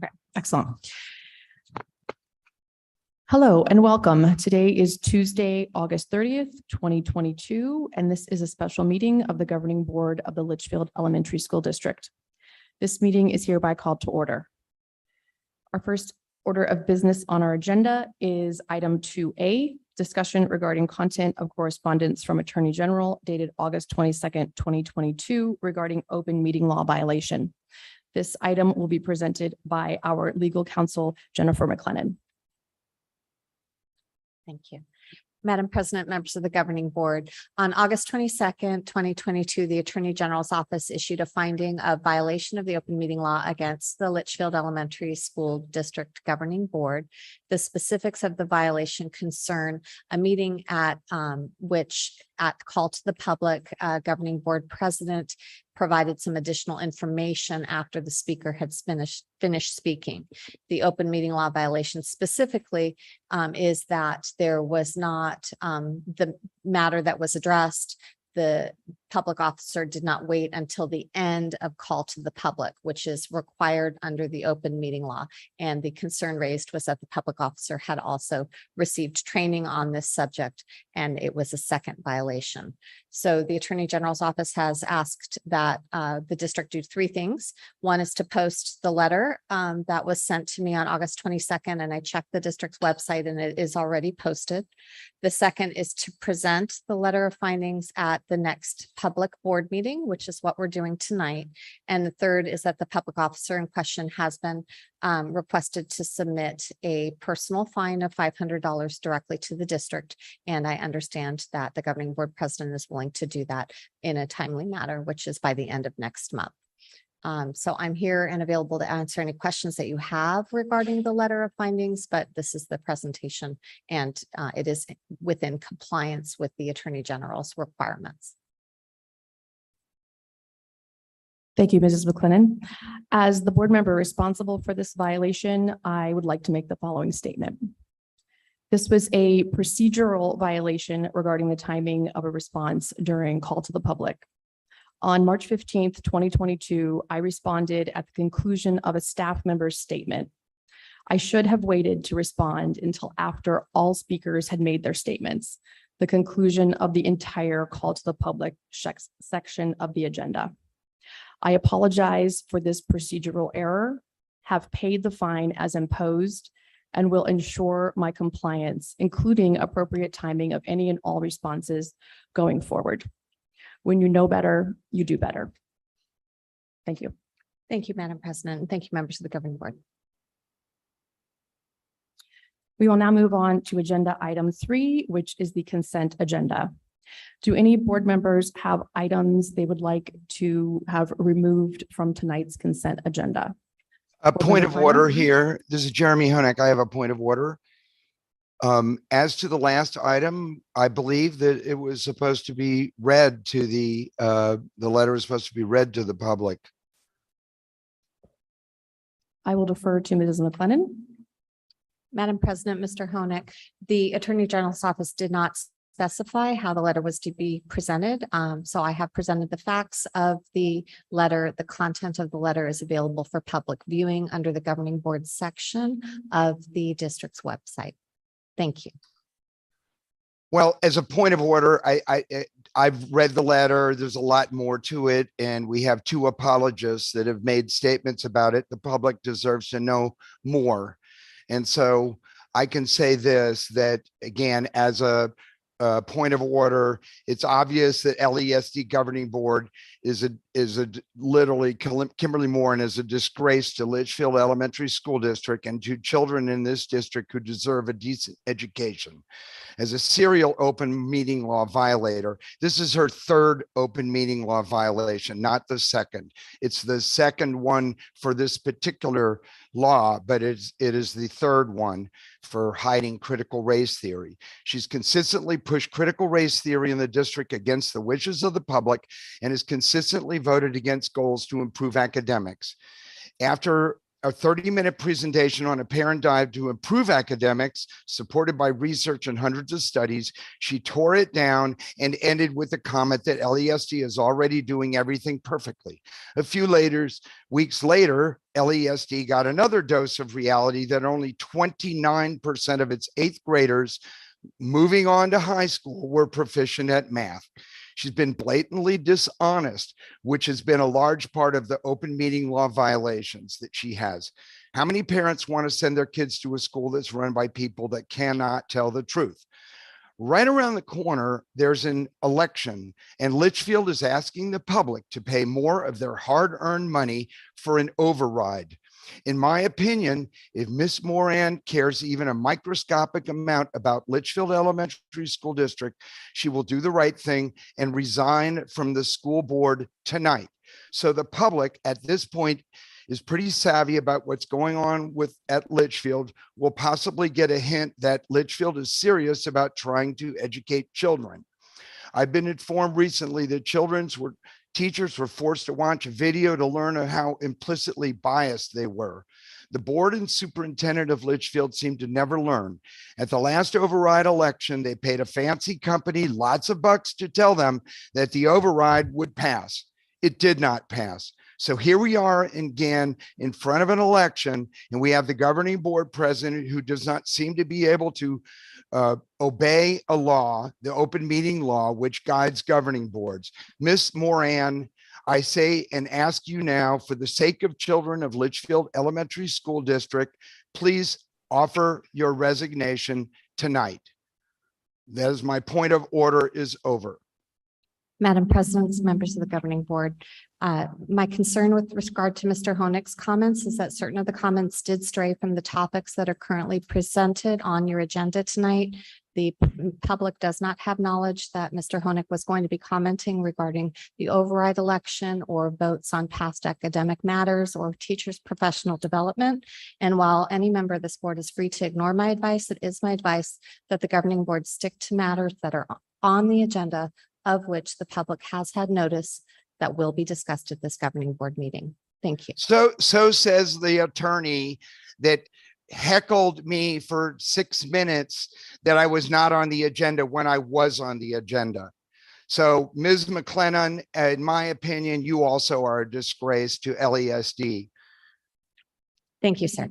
Okay, excellent. Hello and welcome. Today is Tuesday, August 30th, 2022, and this is a special meeting of the Governing Board of the Litchfield Elementary School District. This meeting is hereby called to order. Our first order of business on our agenda is item 2A, discussion regarding content of correspondence from Attorney General dated August 22nd, 2022 regarding open meeting law violation. This item will be presented by our legal counsel, Jennifer McLennan. Thank you. Madam President, members of the governing board, on August 22nd, 2022, the Attorney General's office issued a finding of violation of the open meeting law against the Litchfield Elementary School District Governing Board. The specifics of the violation concern a meeting at call to the public, governing board president provided some additional information after the speaker had finished speaking. The open meeting law violation specifically is that there was not the matter that was addressed. The public officer did not wait until the end of call to the public, which is required under the open meeting law. And the concern raised was that the public officer had also received training on this subject, and it was a second violation. So the Attorney General's office has asked that the district do three things. One is to post the letter that was sent to me on August 22nd, and I checked the district's website and it is already posted. The second is to present the letter of findings at the next public board meeting, which is what we're doing tonight. And the third is that the public officer in question has been requested to submit a personal fine of $500 directly to the district. And I understand that the governing board president is willing to do that in a timely manner, which is by the end of next month. So I'm here and available to answer any questions that you have regarding the letter of findings, but this is the presentation and it is within compliance with the Attorney General's requirements. Thank you, Mrs. McLennan. As the board member responsible for this violation, I would like to make the following statement. This was a procedural violation regarding the timing of a response during call to the public. On March 15th, 2022, I responded at the conclusion of a staff member's statement. I should have waited to respond until after all speakers had made their statements, the conclusion of the entire call to the public section of the agenda. I apologize for this procedural error, have paid the fine as imposed, and will ensure my compliance, including appropriate timing of any and all responses going forward. When you know better, you do better. Thank you. Thank you, Madam President, and thank you, members of the governing board. We will now move on to agenda item 3, which is the consent agenda. Do any board members have items they would like to have removed from tonight's consent agenda? A point of order here. This is Jeremy Honeck. I have a point of order. As to the last item, I believe that it was supposed to be read to the letter is supposed to be read to the public. I will defer to Mrs. McLennan. Madam President, Mr. Honeck, the Attorney General's office did not specify how the letter was to be presented. So I have presented the facts of the letter. The content of the letter is available for public viewing under the governing board section of the district's website. Thank you. Well, as a point of order, I've read the letter. There's a lot more to it, and we have two apologists that have made statements about it. The public deserves to know more. And so I can say this, that again, as a point of order, it's obvious that LESD governing board is literally Kimberly Moran is a disgrace to Litchfield Elementary School District and to children in this district who deserve a decent education. As a serial open meeting law violator, this is her third open meeting law violation, not the second. It's the second one for this particular law, but it is the third one for hiding critical race theory. She's consistently pushed critical race theory in the district against the wishes of the public and has consistently voted against goals to improve academics. After a 30-minute presentation on a parent dive to improve academics, supported by research and hundreds of studies. She tore it down and ended with a comment that LESD is already doing everything perfectly. A few weeks later, LESD got another dose of reality that only 29% of its 8th graders moving on to high school were proficient at math. She's been blatantly dishonest, which has been a large part of the open meeting law violations that she has. How many parents want to send their kids to a school that's run by people that cannot tell the truth? Right around the corner, there's an election, and Litchfield is asking the public to pay more of their hard-earned money for an override. In my opinion, if Miss Moran cares even a microscopic amount about Litchfield Elementary School District, she will do the right thing and resign from the school board tonight. So the public at this point is pretty savvy about what's going on at Litchfield, will possibly get a hint that Litchfield is serious about trying to educate children. I've been informed recently that teachers were forced to watch a video to learn how implicitly biased they were. The board and superintendent of Litchfield seemed to never learn. At the last override election, they paid a fancy company lots of bucks to tell them that the override would pass. It did not pass. So here we are again in front of an election, and we have the governing board president who does not seem to be able to obey a law, the open meeting law, which guides governing boards. Miss Moran, I say and ask you now, for the sake of children of Litchfield Elementary School District, please offer your resignation tonight. That is my point of order is over. Madam President, members of the governing board, my concern with regard to Mr. Honig's comments is that certain of the comments did stray from the topics that are currently presented on your agenda tonight. The public does not have knowledge that Mr. Honig was going to be commenting regarding the override election or votes on past academic matters or teachers' professional development. And while any member of this board is free to ignore my advice, it is my advice that the governing board stick to matters that are on the agenda, of which the public has had notice that will be discussed at this governing board meeting. Thank you. So says the attorney that heckled me for 6 minutes that I was not on the agenda when I was on the agenda. So Ms. McLennan, in my opinion, you also are a disgrace to LESD. Thank you, sir.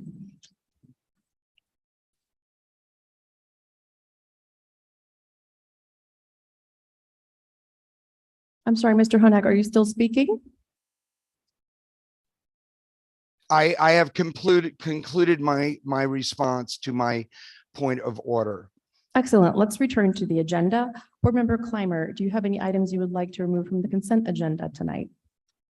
I'm sorry, Mr. Honig, are you still speaking? I have concluded my response to my point of order. Excellent. Let's return to the agenda. Board Member Clymer, do you have any items you would like to remove from the consent agenda tonight?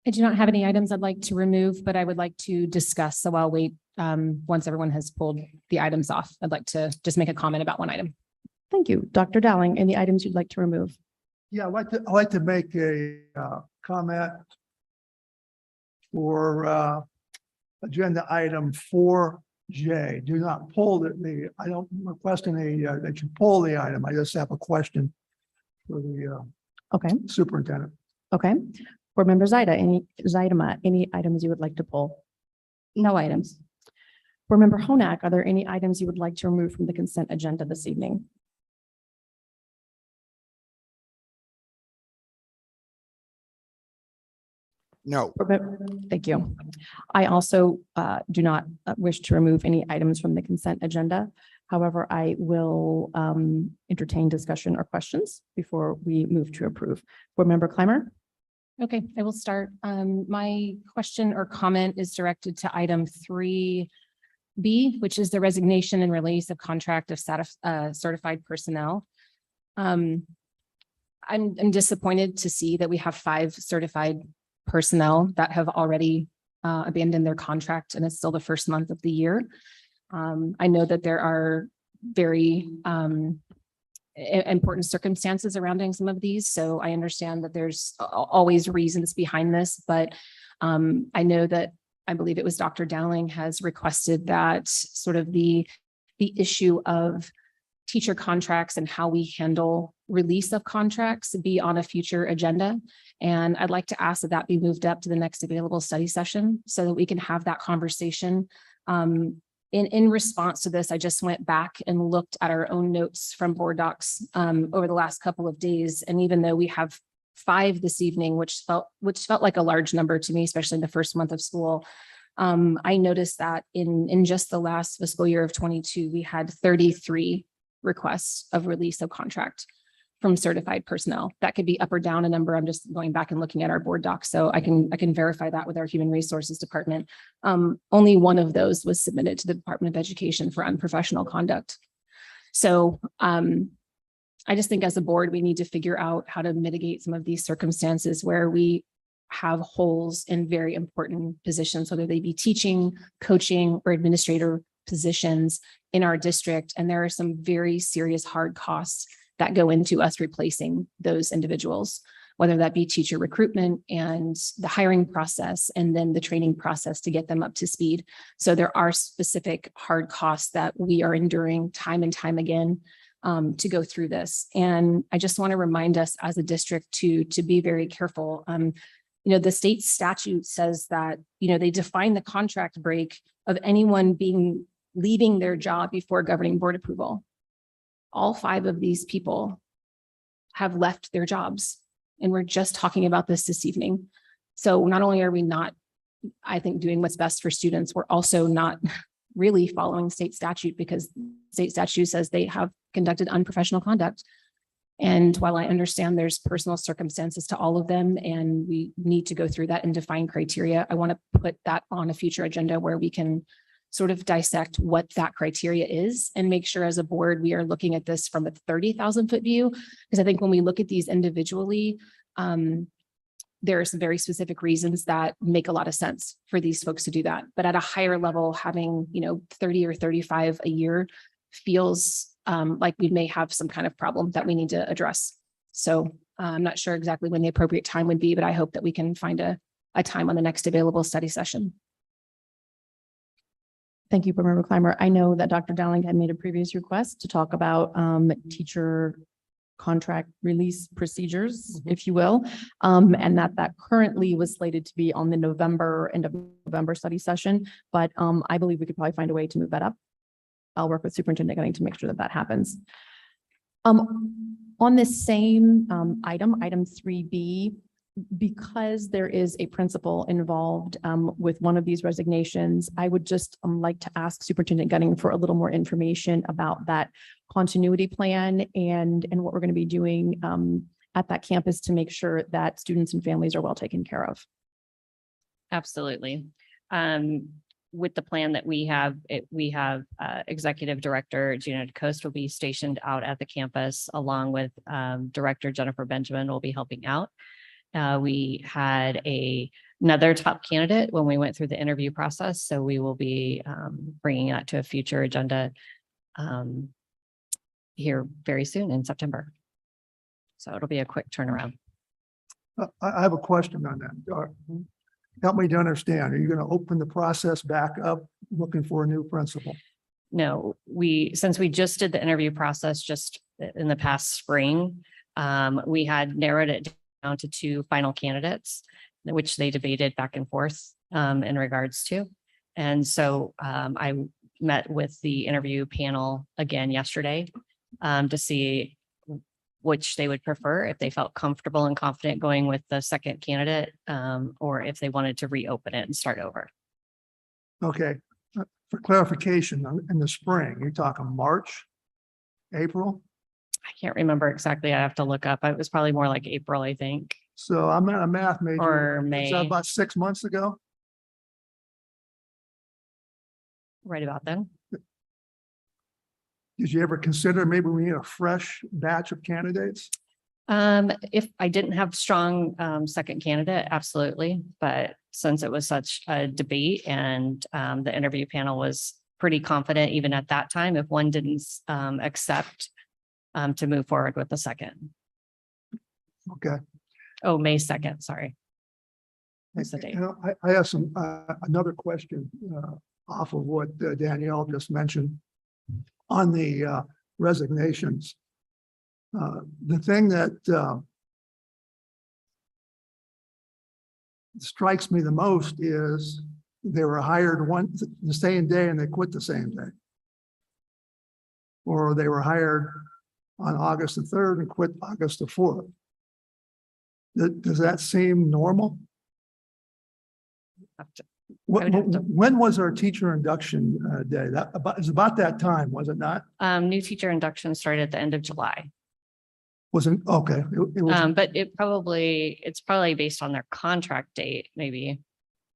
I do not have any items I'd like to remove, but I would like to discuss. So I'll wait once everyone has pulled the items off. I'd like to just make a comment about one item. Thank you. Dr. Dowling, any items you'd like to remove? Yeah, I'd like to make a comment for agenda item 4J. Do not pull I don't request that you pull the item. I just have a question for the Okay. superintendent. Okay. Board Member Zaidama, any items you would like to pull? No items. Board Member Honak, are there any items you would like to remove from the consent agenda this evening? No. Thank you. I also do not wish to remove any items from the consent agenda. However, I will entertain discussion or questions before we move to approve. Board Member Clymer? Okay, I will start. My question or comment is directed to item 3B, which is the resignation and release of contract of certified personnel. I'm disappointed to see that we have 5 certified personnel that have already abandoned their contract, and it's still the first month of the year. I know that there are very important circumstances surrounding some of these, so I understand that there's always reasons behind this, but I know that I believe it was Dr. Dowling has requested that sort of the issue of teacher contracts and how we handle release of contracts be on a future agenda. And I'd like to ask that that be moved up to the next available study session so that we can have that conversation. In response to this, I just went back and looked at our own notes from board docs over the last couple of days. And even though we have 5 this evening, which felt like a large number to me, especially in the first month of school, I noticed that in just the last fiscal year of 22, we had 33 requests of release of contract from certified personnel. That could be up or down a number. I'm just going back and looking at our board docs, so I can verify that with our human resources department. Only one of those was submitted to the Department of Education for unprofessional conduct. So I just think as a board, we need to figure out how to mitigate some of these circumstances where we have holes in very important positions, whether they be teaching, coaching, or administrator positions in our district. And there are some very serious hard costs that go into us replacing those individuals, whether that be teacher recruitment and the hiring process, and then the training process to get them up to speed. So there are specific hard costs that we are enduring time and time again to go through this. And I just want to remind us as a district to be very careful. The state statute says that, they define the contract break of anyone leaving their job before governing board approval. All 5 of these people have left their jobs, and we're just talking about this evening. So not only are we not, I think, doing what's best for students, we're also not really following state statute, because state statute says they have conducted unprofessional conduct. And while I understand there's personal circumstances to all of them, and we need to go through that and define criteria, I want to put that on a future agenda where we can sort of dissect what that criteria is and make sure as a board we are looking at this from a 30,000-foot view. Because I think when we look at these individually, there are some very specific reasons that make a lot of sense for these folks to do that. But at a higher level, having 30 or 35 a year feels like we may have some kind of problem that we need to address. So I'm not sure exactly when the appropriate time would be, but I hope that we can find a time on the next available study session. Thank you, Board Member Clymer. I know that Dr. Dowling had made a previous request to talk about teacher contract release procedures, if you will, and that currently was slated to be on the end of November study session. But I believe we could probably find a way to move that up. I'll work with Superintendent Gunning to make sure that happens. On this same item 3B, because there is a principal involved with one of these resignations, I would just like to ask Superintendent Gunning for a little more information about that continuity plan and what we're going to be doing at that campus to make sure that students and families are well taken care of. Absolutely. With the plan that we have, Executive Director Gina DeCoste will be stationed out at the campus, along with Director Jennifer Benjamin will be helping out. We had another top candidate when we went through the interview process, so we will be bringing that to a future agenda here very soon in September. So it'll be a quick turnaround. I have a question on that. Help me to understand. Are you going to open the process back up looking for a new principal? No, since we just did the interview process just in the past spring, we had narrowed it down to 2 final candidates, which they debated back and forth in regards to. And so I met with the interview panel again yesterday to see which they would prefer, if they felt comfortable and confident going with the second candidate, or if they wanted to reopen it and start over. Okay. For clarification, in the spring, you're talking March, April? I can't remember exactly. I have to look up. It was probably more like April, I think. So I'm not a math major. Or Is May. that about 6 months ago? Right about then. Did you ever consider maybe we need a fresh batch of candidates? If I didn't have strong second candidate, absolutely. But since it was such a debate and the interview panel was pretty confident, even at that time, if one didn't accept to move forward with the second. Okay. Oh, May 2nd, sorry. What's the date? I have another question off of what Danielle just mentioned on the resignations. The thing that strikes me the most is they were hired the same day and they quit the same day. Or they were hired on August the 3rd and quit August the 4th. Does that seem normal? Have to- When, would have to- when was our teacher induction day? It's about that time, was it not? New teacher induction started at the end of July. Wasn't, okay. It was, But it's probably based on their contract date, maybe.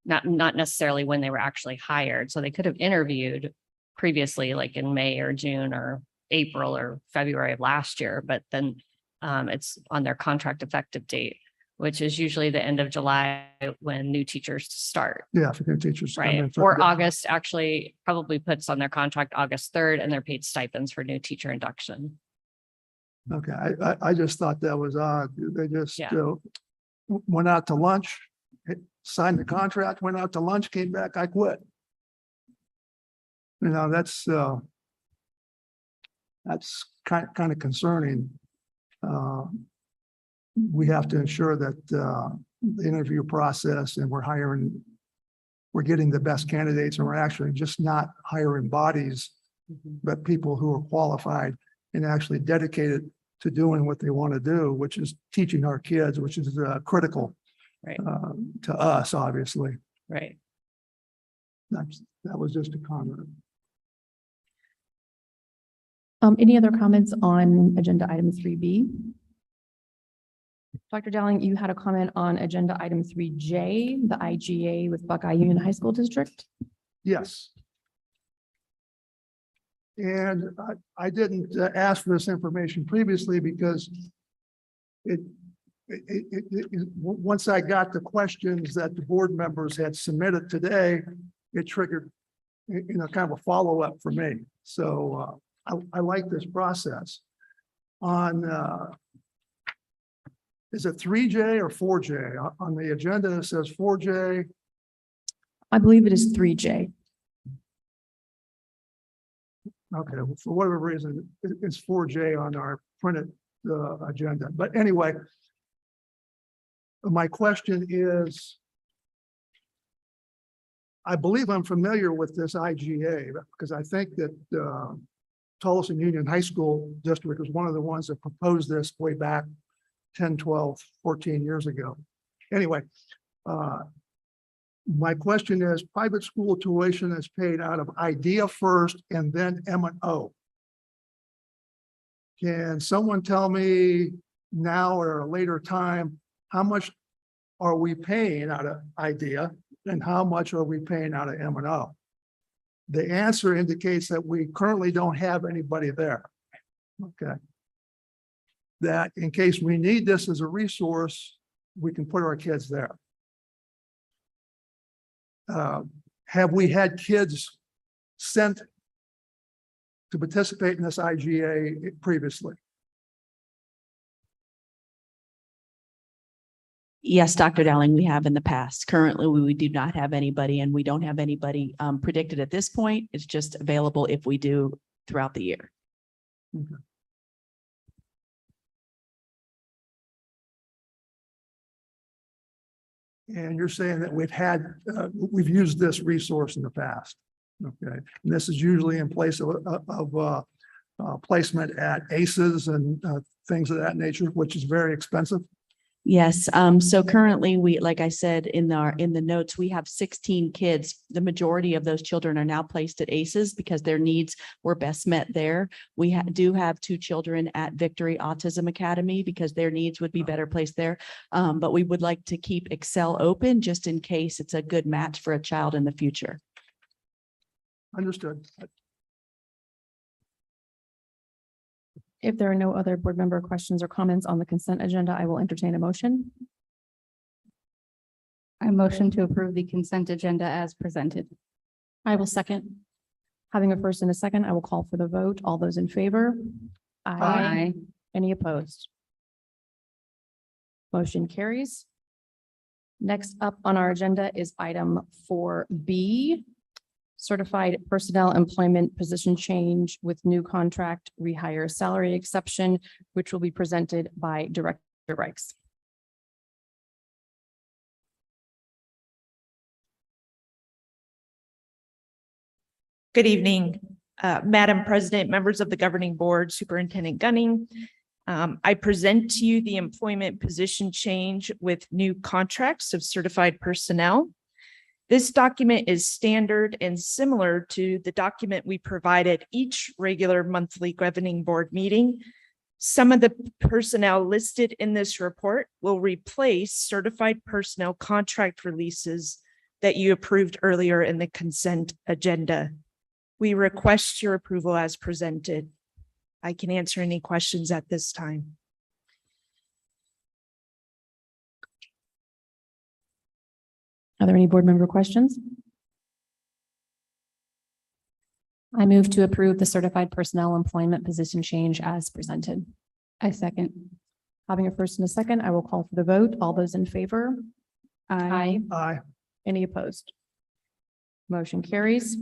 Not necessarily when they were actually hired. So they could have interviewed previously, like in May or June or April or February of last year, but then it's on their contract effective date, which is usually the end of July when new teachers start. yeah, for new teachers. come in Right. for- Or August actually probably puts on their contract August 3rd and they're paid stipends for new teacher induction. Okay, I just thought that was odd. They just Yeah. went out to lunch, signed the contract, went out to lunch, came back, I quit. You know, that's kind of concerning. We have to ensure that the interview process and we're getting the best candidates and we're actually just not hiring bodies, but people who are qualified and actually dedicated to doing what they want to do, which is teaching our kids, which is critical Right. to us, obviously. Right. That was just a comment. Any other comments on agenda item 3B? Dr. Dowling, you had a comment on agenda item 3J, the IGA with Buckeye Union High School District. Yes. And I didn't ask for this information previously because once I got the questions that the board members had submitted today, it triggered, kind of a follow-up for me. So I like this process. On, is it 3J or 4J? On the agenda, it says 4J. I believe it is 3J. Okay, well, for whatever reason, it's 4J on our printed agenda. But anyway, my question is, I believe I'm familiar with this IGA because I think that Tolleson Union High School District was one of the ones that proposed this way back 10, 12, 14 years ago. Anyway, my question is, private school tuition is paid out of IDEA first and then M&O. Can someone tell me now or at a later time, how much are we paying out of IDEA and how much are we paying out of M&O? The answer indicates that we currently don't have anybody there. Okay. That in case we need this as a resource, we can put our kids there. Have we had kids sent to participate in this IGA previously? Yes, Dr. Dowling, we have in the past. Currently, we do not have anybody and we don't have anybody predicted at this point. It's just available if we do throughout the year. Okay. And you're saying that we've used this resource in the past. Okay, and this is usually in place of placement at ACEs and things of that nature, which is very expensive. Yes, so currently like I said, in the notes, we have 16 kids. The majority of those children are now placed at ACEs because their needs were best met there. We do have 2 children at Victory Autism Academy because their needs would be better placed there. But we would like to keep Excel open just in case it's a good match for a child in the future. Understood. If there are no other board member questions or comments on the consent agenda, I will entertain a motion. I motion to approve the consent agenda as presented. I will second. Having a first and a second, I will call for the vote. All those in favor? Aye. Any opposed? Motion carries. Next up on our agenda is item 4B. certified personnel employment position change with new contract rehire salary exception, which will be presented by Director Reichs. Good evening, Madam President, members of the governing board, Superintendent Gunning. I present to you the employment position change with new contracts of certified personnel. This document is standard and similar to the document we provide at each regular monthly governing board meeting. Some of the personnel listed in this report will replace certified personnel contract releases that you approved earlier in the consent agenda. We request your approval as presented. I can answer any questions at this time. Are there any board member questions? I move to approve the certified personnel employment position change as presented. I second. Having a first and a second, I will call for the vote. All those in favor? Aye. Aye. Any opposed? Motion carries.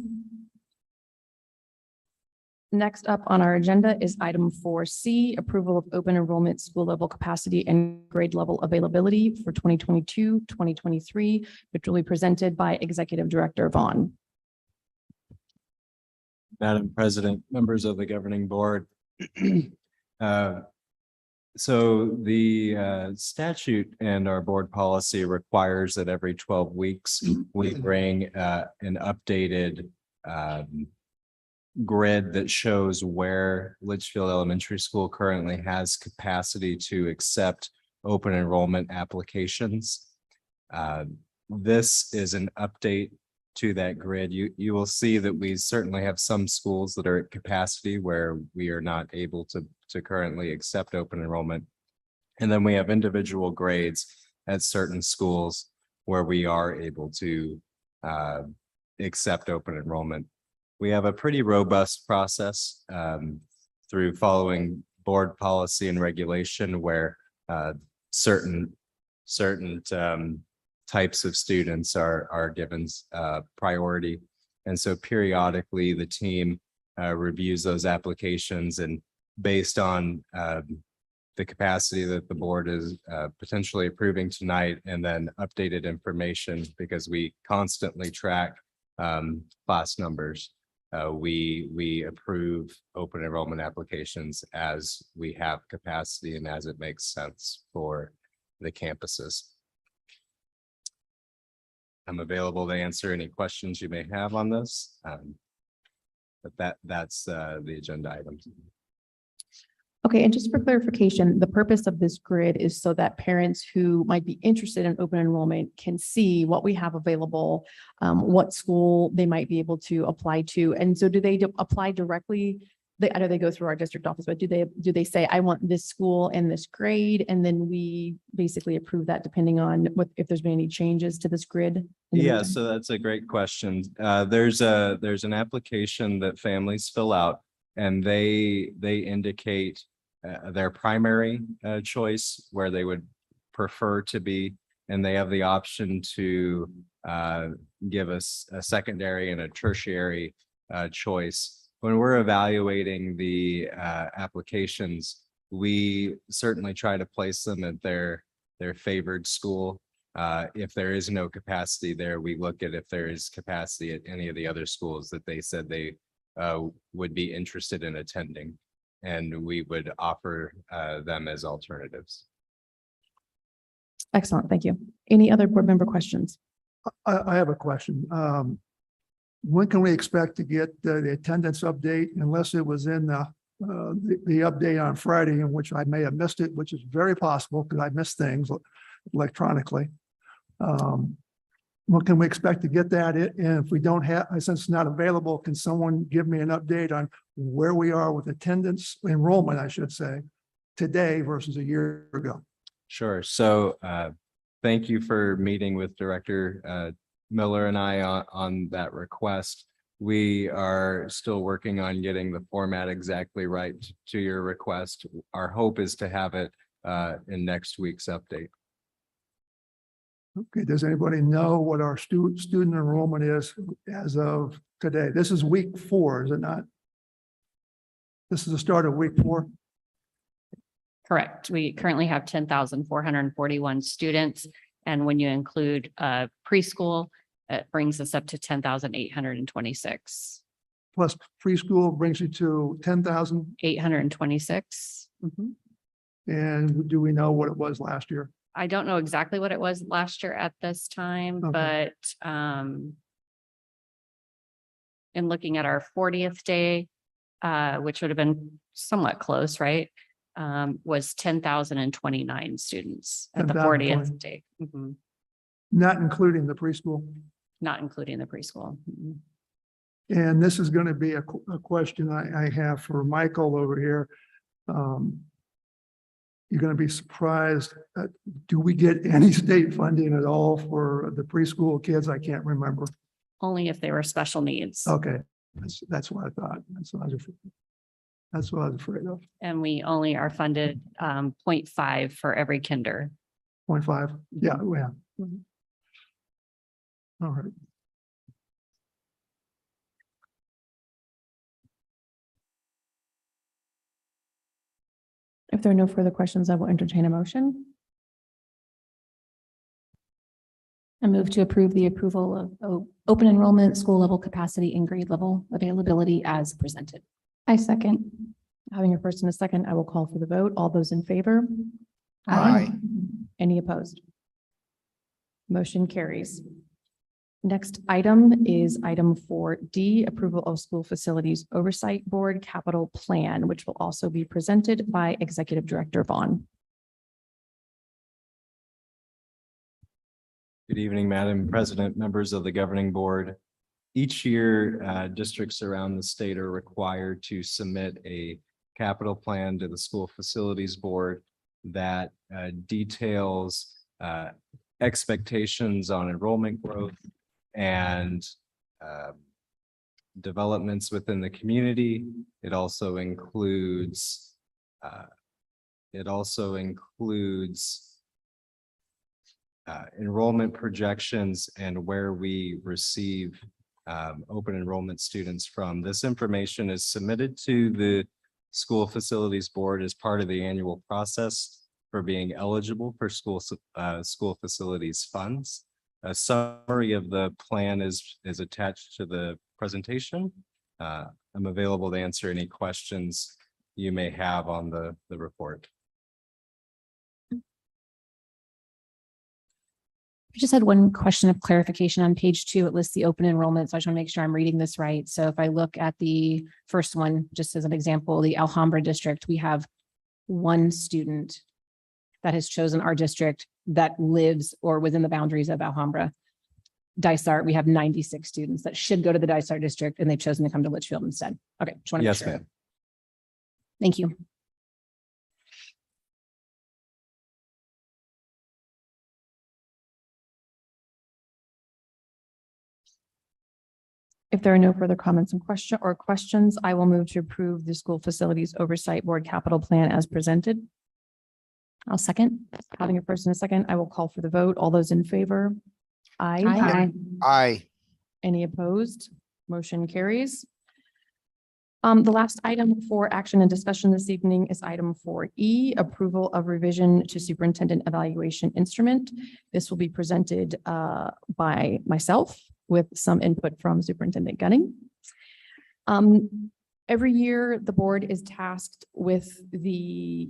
Next up on our agenda is item 4C, approval of open enrollment school level capacity and grade level availability for 2022-2023, which will be presented by Executive Director Vaughn. Madam President, members of the governing board. So the statute and our board policy requires that every 12 weeks, we bring an updated grid that shows where Litchfield Elementary School currently has capacity to accept open enrollment applications. This is an update to that grid. You will see that we certainly have some schools that are at capacity where we are not able to currently accept open enrollment. And then we have individual grades at certain schools where we are able to accept open enrollment. We have a pretty robust process through following board policy and regulation where certain types of students are given priority. And so periodically the team reviews those applications, and based on the capacity that the board is potentially approving tonight, and then updated information, because we constantly track class numbers. We approve open enrollment applications as we have capacity and as it makes sense for the campuses. I'm available to answer any questions you may have on this. But that's the agenda items. Okay, and just for clarification, the purpose of this grid is so that parents who might be interested in open enrollment can see what we have available, what school they might be able to apply to. And so do they apply directly? I know they go through our district office, but do they say, I want this school and this grade? And then we basically approve that depending on if there's been any changes to this grid? Yeah, so that's a great question. There's an application that families fill out, and they indicate their primary choice where they would prefer to be, and they have the option to give us a secondary and a tertiary choice. When we're evaluating the applications, we certainly try to place them at their favored school. If there is no capacity there, we look at if there is capacity at any of the other schools that they said they would be interested in attending, and we would offer them as alternatives. Excellent, thank you. Any other board member questions? I have a question. When can we expect to get the attendance update, unless it was in the update on Friday, in which I may have missed it, which is very possible because I missed things electronically. When can we expect to get that? And if we don't have, since it's not available, can someone give me an update on where we are with attendance, enrollment, I should say, today versus a year ago? Sure. So thank you for meeting with Director Miller and I on that request. We are still working on getting the format exactly right to your request. Our hope is to have it in next week's update. Okay, does anybody know what our student enrollment is as of today? This is week 4, is it not? This is the start of week 4. Correct. We currently have 10,441 students. And when you include preschool, it brings us up to 10,826. Plus preschool brings you to 10,000. 826. And do we know what it was last year? I don't know exactly what it was last year at this time, Okay. but in looking at our 40th day, which would have been somewhat close, right? Was 10,029 students at the 40th day. Not including the preschool. Not including the preschool. And this is going to be a question I have for Michael over here. You're going to be surprised. Do we get any state funding at all for the preschool kids? I can't remember. Only if they were special needs. Okay, that's what I thought. That's what I was afraid of. And we only are funded 0.5 for every kinder. 0.5. Yeah, yeah. Mhm. All right. If there are no further questions, I will entertain a motion. I move to approve the approval of open enrollment, school level capacity and grade level availability as presented. I second. Having a first and a second, I will call for the vote. All those in favor? Aye. Any opposed? Motion carries. Next item is item 4D, approval of school facilities oversight board capital plan, which will also be presented by Executive Director Vaughn. Good evening, Madam President, members of the governing board. Each year, districts around the state are required to submit a capital plan to the school facilities board that details expectations on enrollment growth and developments within the community. It also includes enrollment projections and where we receive open enrollment students from. This information is submitted to the school facilities board as part of the annual process for being eligible for school facilities funds. A summary of the plan is attached to the presentation. I'm available to answer any questions you may have on the report. I just had one question of clarification on page 2. It lists the open enrollment. So I just want to make sure I'm reading this right. So if I look at the first one, just as an example, the Alhambra district, we have one student that has chosen our district that lives or within the boundaries of Alhambra. Dysart, we have 96 students that should go to the Dysart district and they've chosen to come to Litchfield instead. Okay. Just want to make Yes, sure. ma'am. Thank you. If there are no further comments and questions, I will move to approve the school facilities oversight board capital plan as presented. I'll second. Having a first and a second, I will call for the vote. All those in favor? Aye. Aye. Aye. Any opposed? Motion carries. The last item for action and discussion this evening is item 4E, approval of revision to superintendent evaluation instrument. This will be presented by myself with some input from Superintendent Gunning. Every year, the board is tasked with the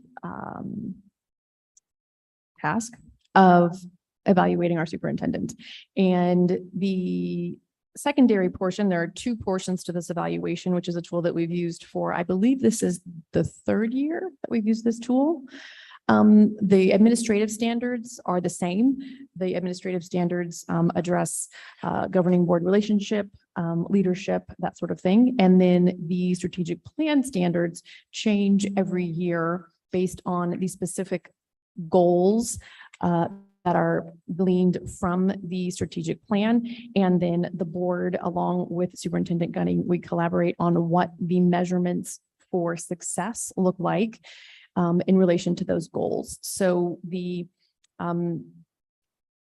task of evaluating our superintendent. And the secondary portion, there are 2 portions to this evaluation, which is a tool that we've used for, I believe this is the 3rd year that we've used this tool. The administrative standards are the same. The administrative standards address governing board relationship, leadership, that sort of thing. And then the strategic plan standards change every year based on the specific goals that are gleaned from the strategic plan. And then the board, along with Superintendent Gunning, we collaborate on what the measurements for success look like in relation to those goals. So the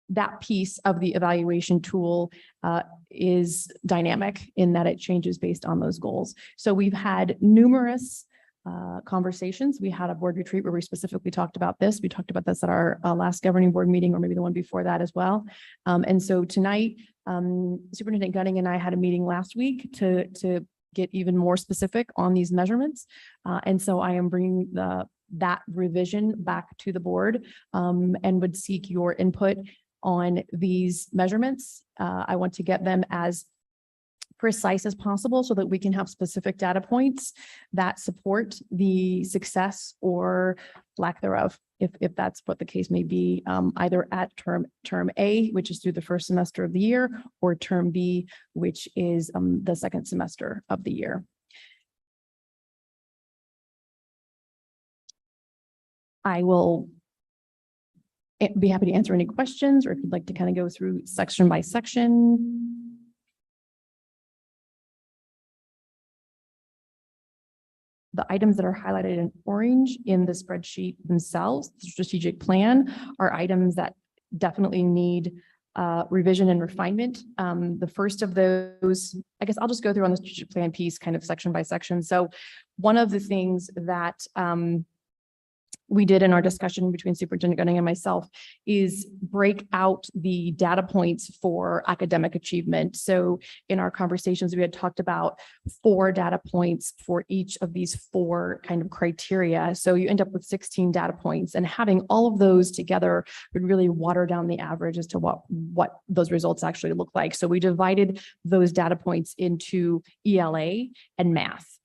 that piece of the evaluation tool is dynamic in that it changes based on those goals. So we've had numerous conversations. We had a board retreat where we specifically talked about this. We talked about this at our last governing board meeting, or maybe the one before that as well. And so tonight, Superintendent Gunning and I had a meeting last week to get even more specific on these measurements. And so I am bringing that revision back to the board and would seek your input on these measurements. I want to get them as precise as possible so that we can have specific data points that support the success or lack thereof, if that's what the case may be, either at term A, which is through the first semester of the year, or term B, which is the second semester of the year. I will be happy to answer any questions, or if you'd like to kind of go through section by section. The items that are highlighted in orange in the spreadsheet themselves, the strategic plan, are items that definitely need revision and refinement. The first of those, I guess I'll just go through on the strategic plan piece kind of section by section. So one of the things that we did in our discussion between Superintendent Gunning and myself is break out the data points for academic achievement. So in our conversations, we had talked about 4 data points for each of these 4 kind of criteria. So you end up with 16 data points, and having all of those together would really water down the average as to what those results actually look like. So we divided those data points into ELA and math.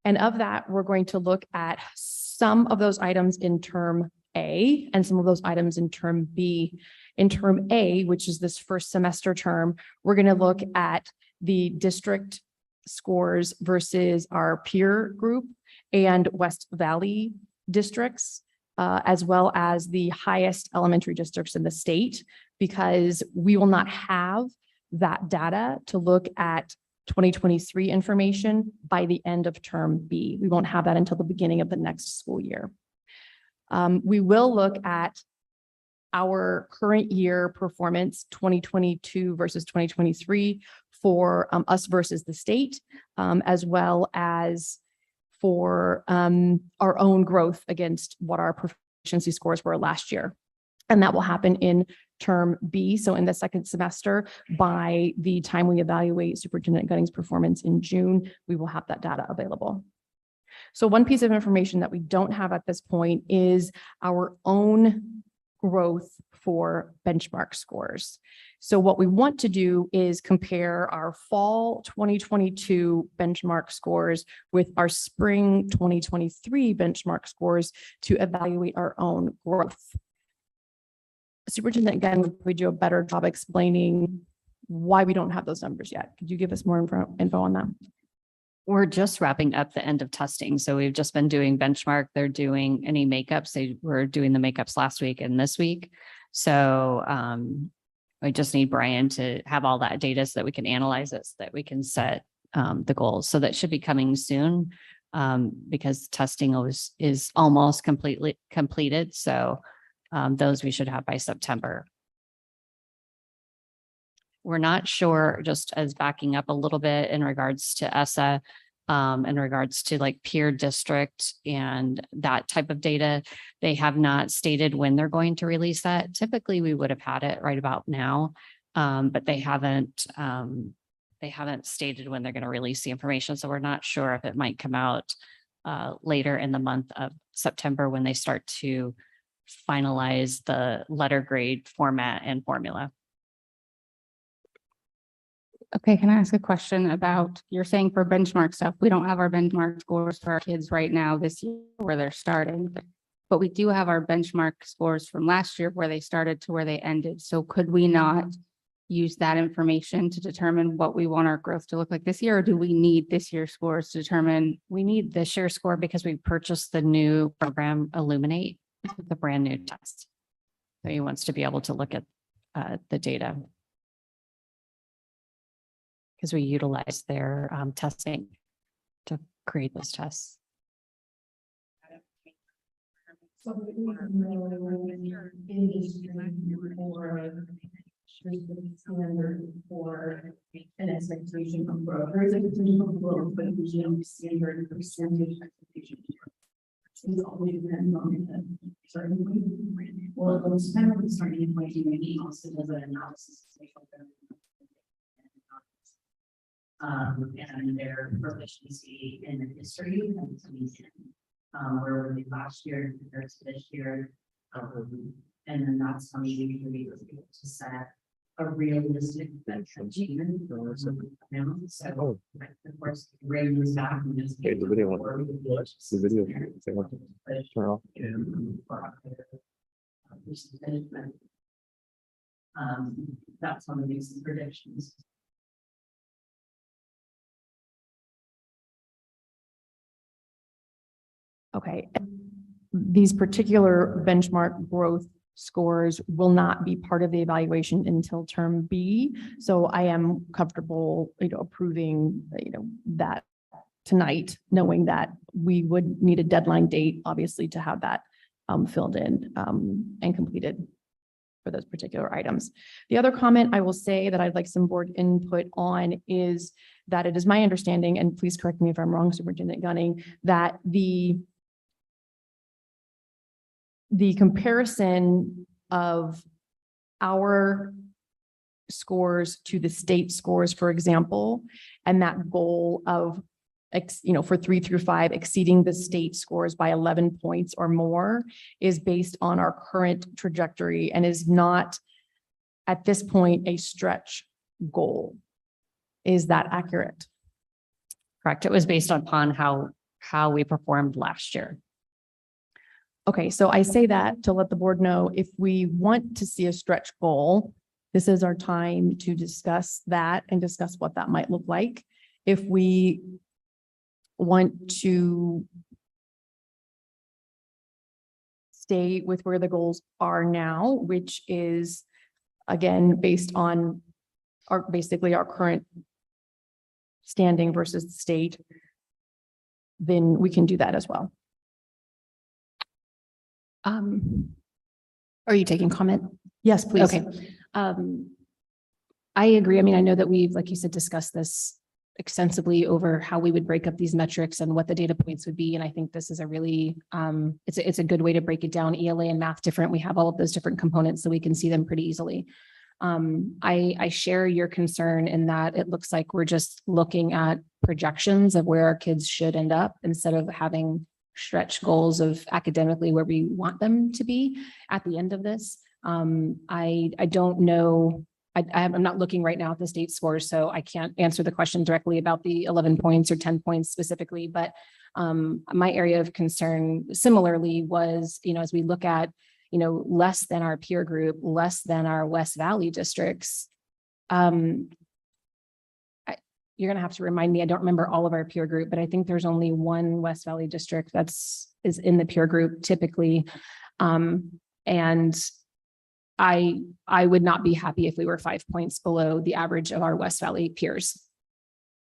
And of that, we're going to look at some of those items in term A and some of those items in term B. In term A, which is this first semester term, we're going to look at the district scores versus our peer group and West Valley districts, as well as the highest elementary districts in the state, because we will not have that data to look at 2023 information by the end of term B. We won't have that until the beginning of the next school year. We will look at our current year performance, 2022 versus 2023, for us versus the state, as well as for our own growth against what our proficiency scores were last year. And that will happen in term B. So in the second semester, by the time we evaluate Superintendent Gunning's performance in June, we will have that data available. So one piece of information that we don't have at this point is our own growth for benchmark scores. So what we want to do is compare our fall 2022 benchmark scores with our spring 2023 benchmark scores to evaluate our own growth. Superintendent Gunning would probably do a better job explaining why we don't have those numbers yet. Could you give us more info on that? We're just wrapping up the end of testing. So we've just been doing benchmark. They're doing any makeups. They were doing the makeups last week and this week. So I just need Brian to have all that data so that we can analyze it, so that we can set the goals. So that should be coming soon because testing is almost completely completed. So those we should have by September. We're not sure, just as backing up a little bit in regards to ESSA, in regards to like peer district and that type of data, they have not stated when they're going to release that. Typically, we would have had it right about now, but they haven't stated when they're going to release the information. So we're not sure if it might come out later in the month of September when they start to finalize the letter grade format and formula. Okay, can I ask a question about, you're saying for benchmark stuff, we don't have our benchmark scores for our kids right now this year where they're starting, but we do have our benchmark scores from last year where they started to where they ended. So could we not use that information to determine what we want our growth to look like this year? Or do we need this year's scores to determine? We need this year's score because we purchased the new program Illuminate, the brand new test. So he wants to be able to look at the data, because we utilize their testing to create those tests. For an expectation of growth, there is a potential growth, but usually don't standard percentage expectation. It's always depends on the certain. Well, it was kind of starting in 2019 also does an analysis. And their proficiency in the history and where were they last year compared to this year. And then that's how you usually was able to set a realistic achievement. So, of course, bring this back and just. Okay, the video turn off. That's one of these predictions. Okay, these particular benchmark growth scores will not be part of the evaluation until term B. So I am comfortable, approving, that tonight, knowing that we would need a deadline date, obviously, to have that filled in and completed for those particular items. The other comment I will say that I'd like some board input on is that it is my understanding, and please correct me if I'm wrong, Superintendent Gunning, that the comparison of our scores to the state scores, for example, and that goal of, for 3 through 5 exceeding the state scores by 11 points or more is based on our current trajectory and is not at this point a stretch goal. Is that accurate? Correct. It was based upon how we performed last year. Okay, so I say that to let the board know if we want to see a stretch goal, this is our time to discuss that and discuss what that might look like. If we want to stay with where the goals are now, which is again based on basically our current standing versus the state, then we can do that as well. Are you taking comment? Yes, please. Okay. I agree. I mean, I know that we've, like you said, discussed this extensively over how we would break up these metrics and what the data points would be. And I think this is a really, it's a good way to break it down. ELA and math different. We have all of those different components so we can see them pretty easily. I share your concern in that it looks like we're just looking at projections of where our kids should end up instead of having stretch goals of academically where we want them to be at the end of this. I don't know. I'm not looking right now at the state scores, so I can't answer the question directly about the 11 points or 10 points specifically, but my area of concern similarly was, as we look at, less than our peer group, less than our West Valley districts. You're going to have to remind me, I don't remember all of our peer group, but I think there's only one West Valley district is in the peer group typically. And I would not be happy if we were 5 points below the average of our West Valley peers.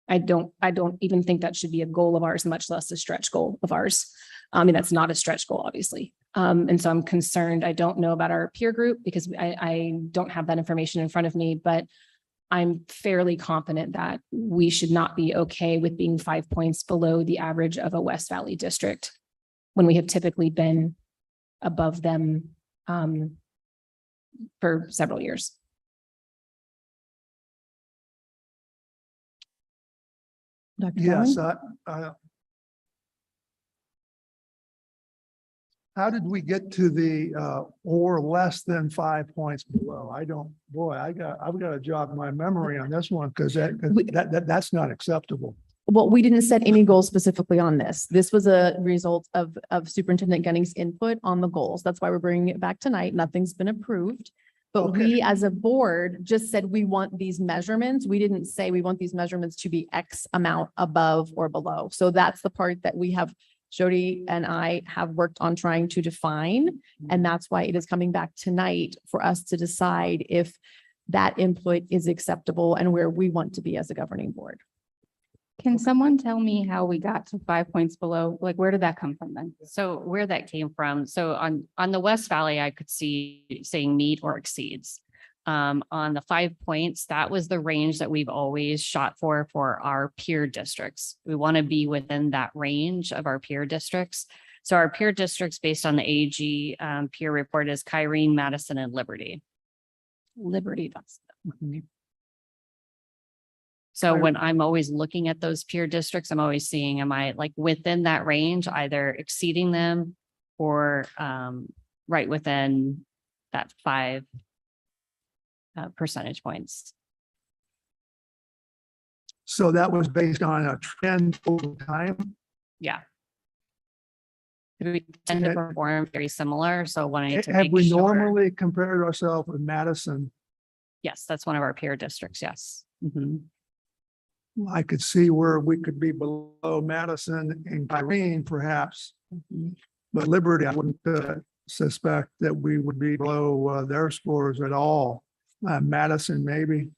I don't even think that should be a goal of ours, much less a stretch goal of ours. I mean, that's not a stretch goal, obviously. And so I'm concerned. I don't know about our peer group because I don't have that information in front of me, but I'm fairly confident that we should not be okay with being 5 points below the average of a West Valley district when we have typically been above them for several years. Dr. Yes, Allen? how did we get to the or less than 5 points below? I've got to jog my memory on this one because that's not acceptable. Well, we didn't set any goals specifically on this. This was a result of Superintendent Gunning's input on the goals. That's why we're bringing it back tonight. Nothing's been approved. But Okay. we as a board just said we want these measurements. We didn't say we want these measurements to be X amount above or below. So that's the part that we have, Jody and I have worked on trying to define. And that's why it is coming back tonight for us to decide if that input is acceptable and where we want to be as a governing board. Can someone tell me how we got to 5 points below? Like, where did that come from then? So where that came from, so on the West Valley, I could see saying meet or exceeds. On the 5 points, that was the range that we've always shot for our peer districts. We want to be within that range of our peer districts. So our peer districts based on the AG peer report is Kyrene, Madison, and Liberty. Liberty. So when I'm always looking at those peer districts, I'm always seeing, am I like within that range, either exceeding them or right within that 5 percentage points. So that was based on a trend over time. Yeah. We tend to perform very similar, so wanting to Have make we sure. normally compared ourselves with Madison? Yes, that's one of our peer districts, yes. Mhm. I could see where we could be below Madison and Kyrene perhaps. But Liberty, I wouldn't suspect that we would be below their scores at all. Madison, maybe.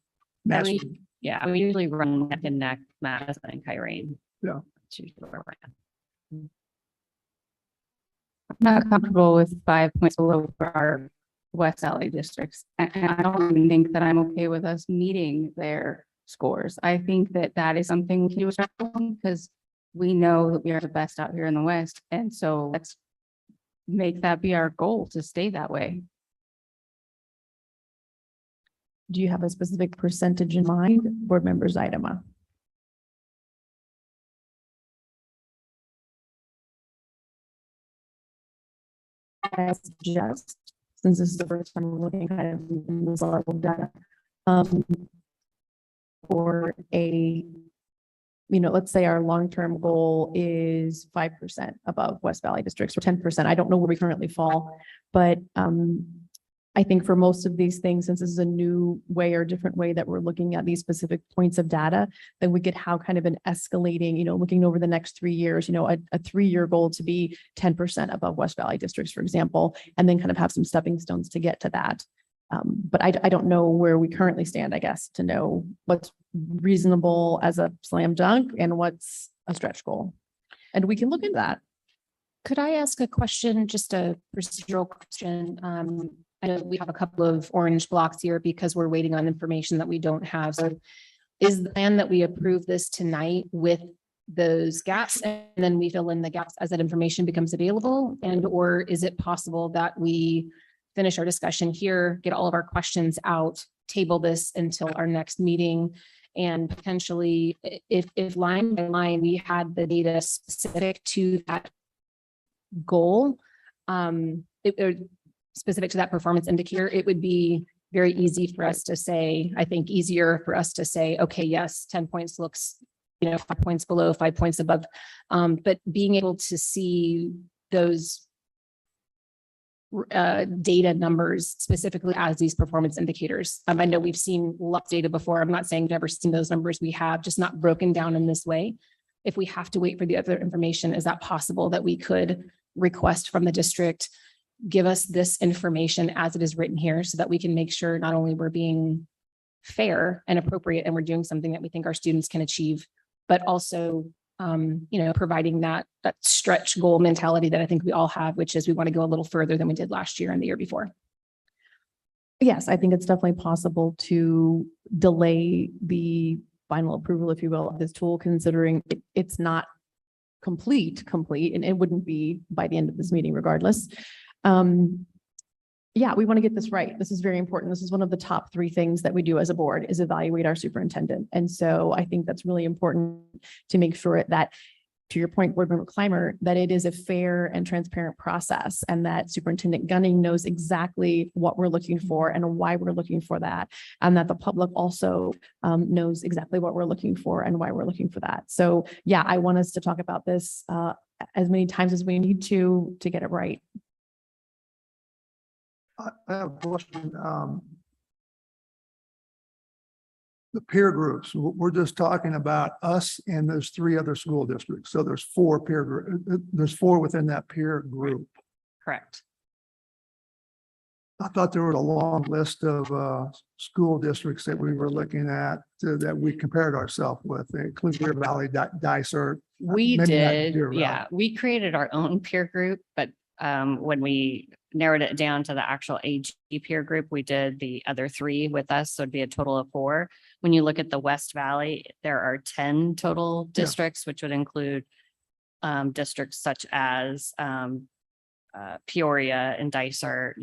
Madison, Yeah, we usually run neck and neck, Madison and Kyrene. Yeah. That's usually where we're at. I'm not comfortable with 5 points below for our West Valley districts. And I don't even think that I'm okay with us meeting their scores. I think that that is something we can do because we know that we are the best out here in the West. And so let's make that be our goal to stay that way. Do you have a specific percentage in mind, board members Idema? I suggest, since this is the first time we're looking kind of in this level of data, for a, let's say our long-term goal is 5% above West Valley districts or 10%. I don't know where we currently fall, but I think for most of these things, since this is a new way or different way that we're looking at these specific points of data, then we could have kind of an escalating, looking over the next 3 years, a 3-year goal to be 10% above West Valley districts, for example, and then kind of have some stepping stones to get to that. But I don't know where we currently stand, I guess, to know what's reasonable as a slam dunk and what's a stretch goal. And we can look into that. Could I ask a question, just a procedural question? I know we have a couple of orange blocks here because we're waiting on information that we don't have. So is the plan that we approve this tonight with those gaps and then we fill in the gaps as that information becomes available? And or is it possible that we finish our discussion here, get all of our questions out, table this until our next meeting? And potentially if line by line, we had the data specific to that goal, specific to that performance indicator, it would be very easy for us to say, I think easier for us to say, okay, yes, 10 points looks, 5 points below, 5 points above. But being able to see those data numbers specifically as these performance indicators. I know we've seen lots of data before. I'm not saying we've never seen those numbers. We have, just not broken down in this way. If we have to wait for the other information, is that possible that we could request from the district, give us this information as it is written here so that we can make sure not only we're being fair and appropriate and we're doing something that we think our students can achieve, but also, providing that stretch goal mentality that I think we all have, which is we want to go a little further than we did last year and the year before. Yes, I think it's definitely possible to delay the final approval, if you will, of this tool, considering it's not complete, and it wouldn't be by the end of this meeting regardless. Yeah, we want to get this right. This is very important. This is one of the top 3 things that we do as a board is evaluate our superintendent. And so I think that's really important to make sure that, to your point, Board Member Clymer, that it is a fair and transparent process and that Superintendent Gunning knows exactly what we're looking for and why we're looking for that. And that the public also knows exactly what we're looking for and why we're looking for that. So yeah, I want us to talk about this as many times as we need to get it right. I have a question. The peer groups, we're just talking about us and there's 3 other school districts. So there's 4 peer group. There's 4 within that peer group. Correct. I thought there was a long list of school districts that we were looking at that we compared ourselves with, including Deer Valley, Dysart. We maybe not did, Deer Valley. yeah, we created our own peer group, but when we narrowed it down to the actual AG peer group, we did the other three with us, so it'd be a total of 4. When you look at the West Valley, there are 10 total districts, which would include districts such as Peoria and Dysart,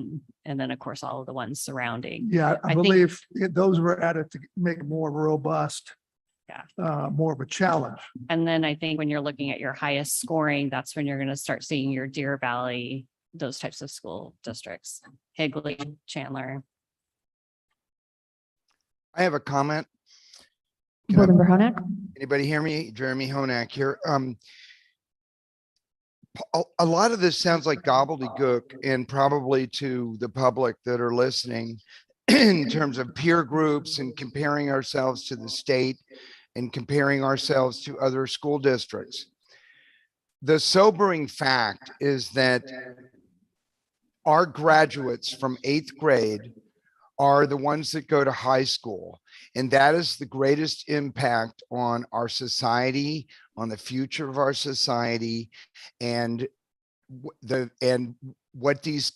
and then of course, all of the ones surrounding. Yeah, I I think- believe those were added to make it more robust. Yeah. More of a challenge. And then I think when you're looking at your highest scoring, that's when you're going to start seeing your Deer Valley, those types of school districts, Higley, Chandler. I have a comment. Can Board I- Member Honak? Anybody hear me? Jeremy Honak here. A lot of this sounds like gobbledygook, and probably to the public that are listening in terms of peer groups and comparing ourselves to the state and comparing ourselves to other school districts. The sobering fact is that our graduates from 8th grade are the ones that go to high school. And that is the greatest impact on our society, on the future of our society, and what these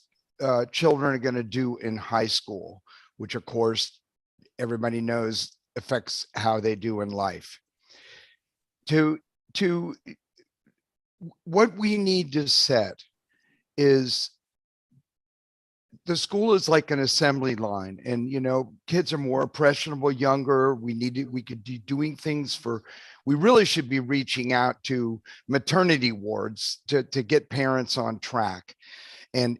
children are going to do in high school, which of course everybody knows affects how they do in life. What we need to set is, the school is like an assembly line, and kids are more impressionable, younger. We could be doing things we really should be reaching out to maternity wards to get parents on track, and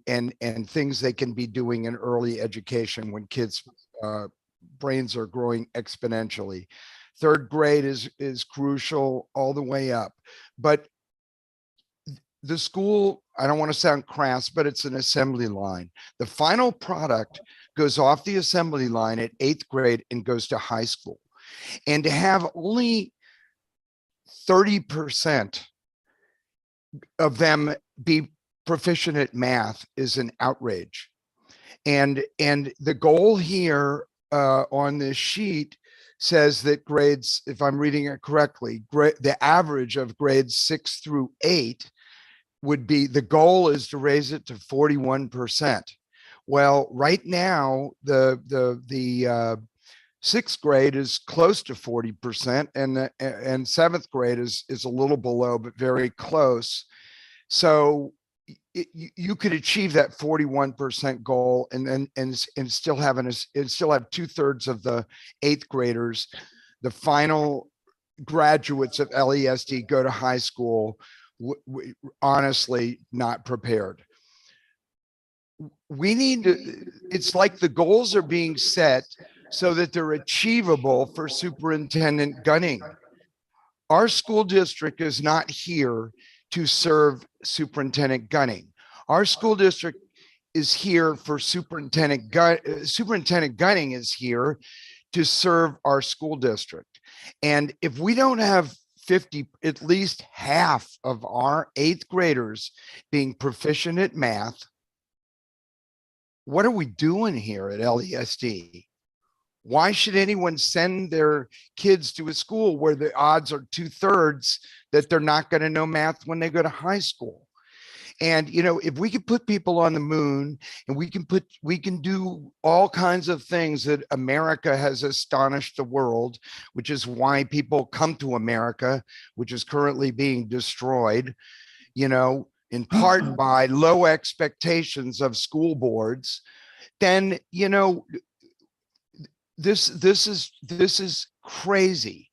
things they can be doing in early education when kids brains are growing exponentially. 3rd grade is crucial all the way up, but the school, I don't want to sound crass, but it's an assembly line. The final product goes off the assembly line at 8th grade and goes to high school. And to have only 30% of them be proficient at math is an outrage. And the goal here on this sheet says that grades, if I'm reading it correctly, the average of grades 6 through 8 would be, the goal is to raise it to 41%. Well, right now, the 6th grade is close to 40%, and 7th grade is a little below, but very close. So you could achieve that 41% goal and still have 2/3 of the 8th graders, the final graduates of LESD, go to high school honestly not prepared. We need to, it's like the goals are being set so that they're achievable for Superintendent Gunning. Our school district is not here to serve Superintendent Gunning. Our school district is here for Superintendent Gunning is here to serve our school district. And if we don't have at least half of our 8th graders being proficient at math, what are we doing here at LESD? Why should anyone send their kids to a school where the odds are 2/3 that they're not going to know math when they go to high school? And, if we could put people on the moon, and we can do all kinds of things that America has astonished the world, which is why people come to America, which is currently being destroyed, in part by low expectations of school boards, then, this is crazy.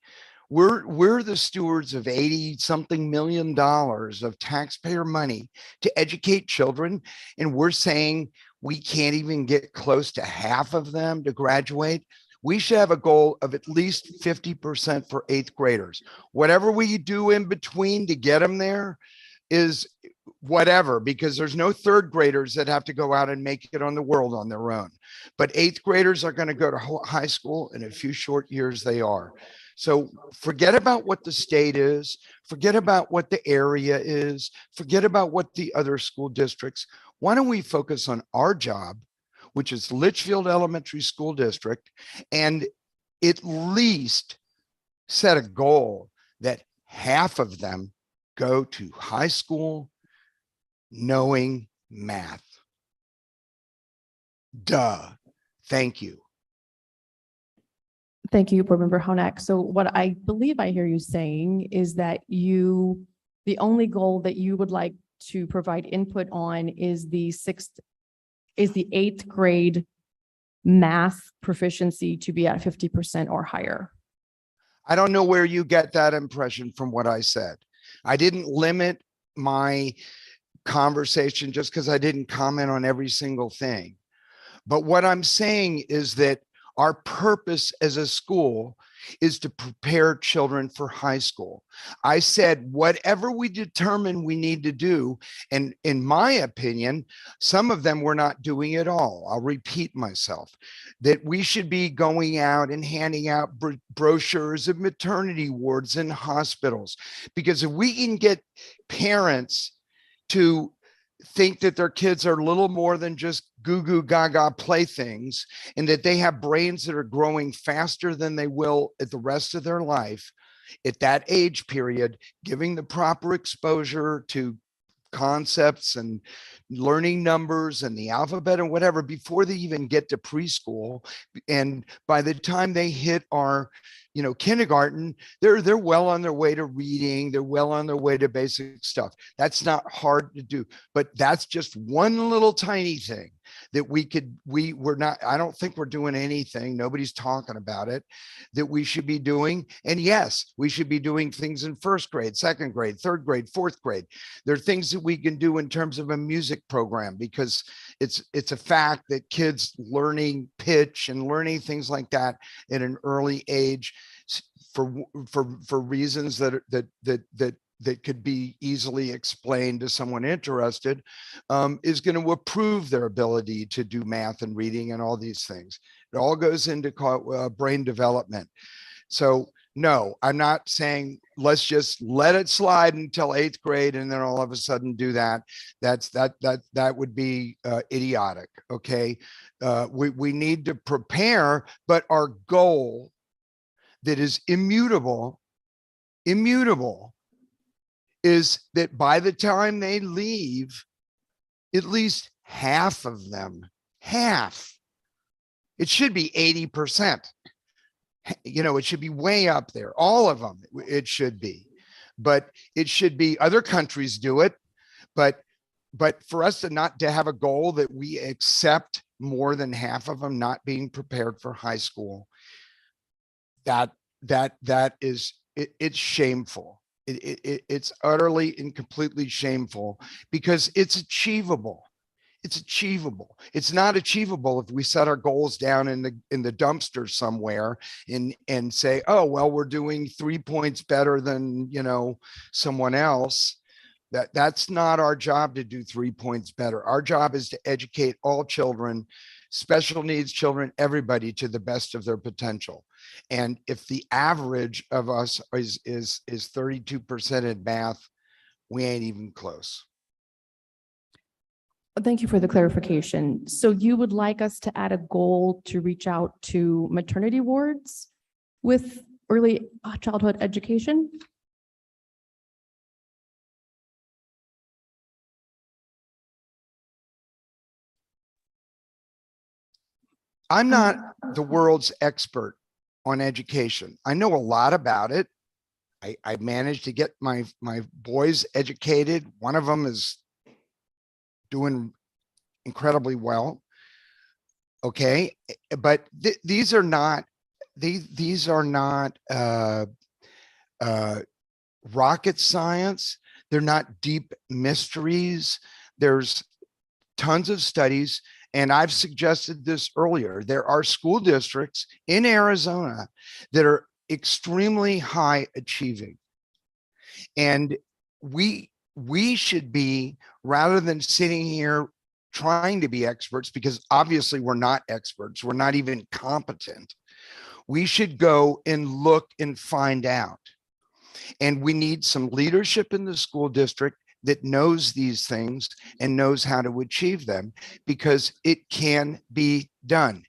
We're the stewards of 80-something million of taxpayer money to educate children, and we're saying we can't even get close to half of them to graduate. We should have a goal of at least 50% for 8th graders. Whatever we do in between to get them there is whatever, because there's no 3rd graders that have to go out and make it on the world on their own. But 8th graders are going to go to high school in a few short years. They are. So forget about what the state is, forget about what the area is, forget about what the other school districts. Why don't we focus on our job, which is Litchfield Elementary School District, and at least set a goal that half of them go to high school knowing math. Duh. Thank you. Thank you, Board Member Honak. So what I believe I hear you saying is that the only goal that you would like to provide input on is the eighth grade math proficiency to be at 50% or higher. I don't know where you get that impression from what I said. I didn't limit my conversation just because I didn't comment on every single thing. But what I'm saying is that our purpose as a school is to prepare children for high school. I said, whatever we determine we need to do, and in my opinion, some of them we're not doing at all. I'll repeat myself, that we should be going out and handing out brochures of maternity wards in hospitals. Because if we can get parents to think that their kids are little more than just goo goo gaga playthings, and that they have brains that are growing faster than they will at the rest of their life at that age period, giving the proper exposure to concepts and learning numbers and the alphabet and whatever before they even get to preschool. And by the time they hit our kindergarten, they're well on their way to reading, they're well on their way to basic stuff. That's not hard to do, but that's just one little tiny thing that we're not, I don't think we're doing anything, nobody's talking about it, that we should be doing. And yes, we should be doing things in first grade, second grade, third grade, fourth grade. There are things that we can do in terms of a music program, because it's a fact that kids learning pitch and learning things like that at an early age for reasons that could be easily explained to someone interested, is going to improve their ability to do math and reading and all these things. It all goes into brain development. So no, I'm not saying let's just let it slide until eighth grade and then all of a sudden do that. That would be idiotic. Okay, we need to prepare, but our goal that is immutable is that by the time they leave, at least half of them, it should be 80%. It should be way up there. All of them, it should be. But it should be, other countries do it. But for us to have a goal that we accept more than half of them not being prepared for high school, it's shameful. It's utterly and completely shameful, because it's achievable. It's achievable. It's not achievable if we set our goals down in the dumpster somewhere and say, oh, well, we're doing 3 points better than, someone else. That's not our job to do 3 points better. Our job is to educate all children, special needs children, everybody to the best of their potential. And if the average of us is 32% in math, we ain't even close. Thank you for the clarification. So you would like us to add a goal to reach out to maternity wards with early childhood education? I'm not the world's expert on education. I know a lot about it. I managed to get my boys educated. One of them is doing incredibly well. Okay, but these are not rocket science. They're not deep mysteries. There's tons of studies. And I've suggested this earlier. There are school districts in Arizona that are extremely high achieving. And we should be, rather than sitting here trying to be experts, because obviously we're not experts, we're not even competent. We should go and look and find out. And we need some leadership in the school district that knows these things and knows how to achieve them, because it can be done.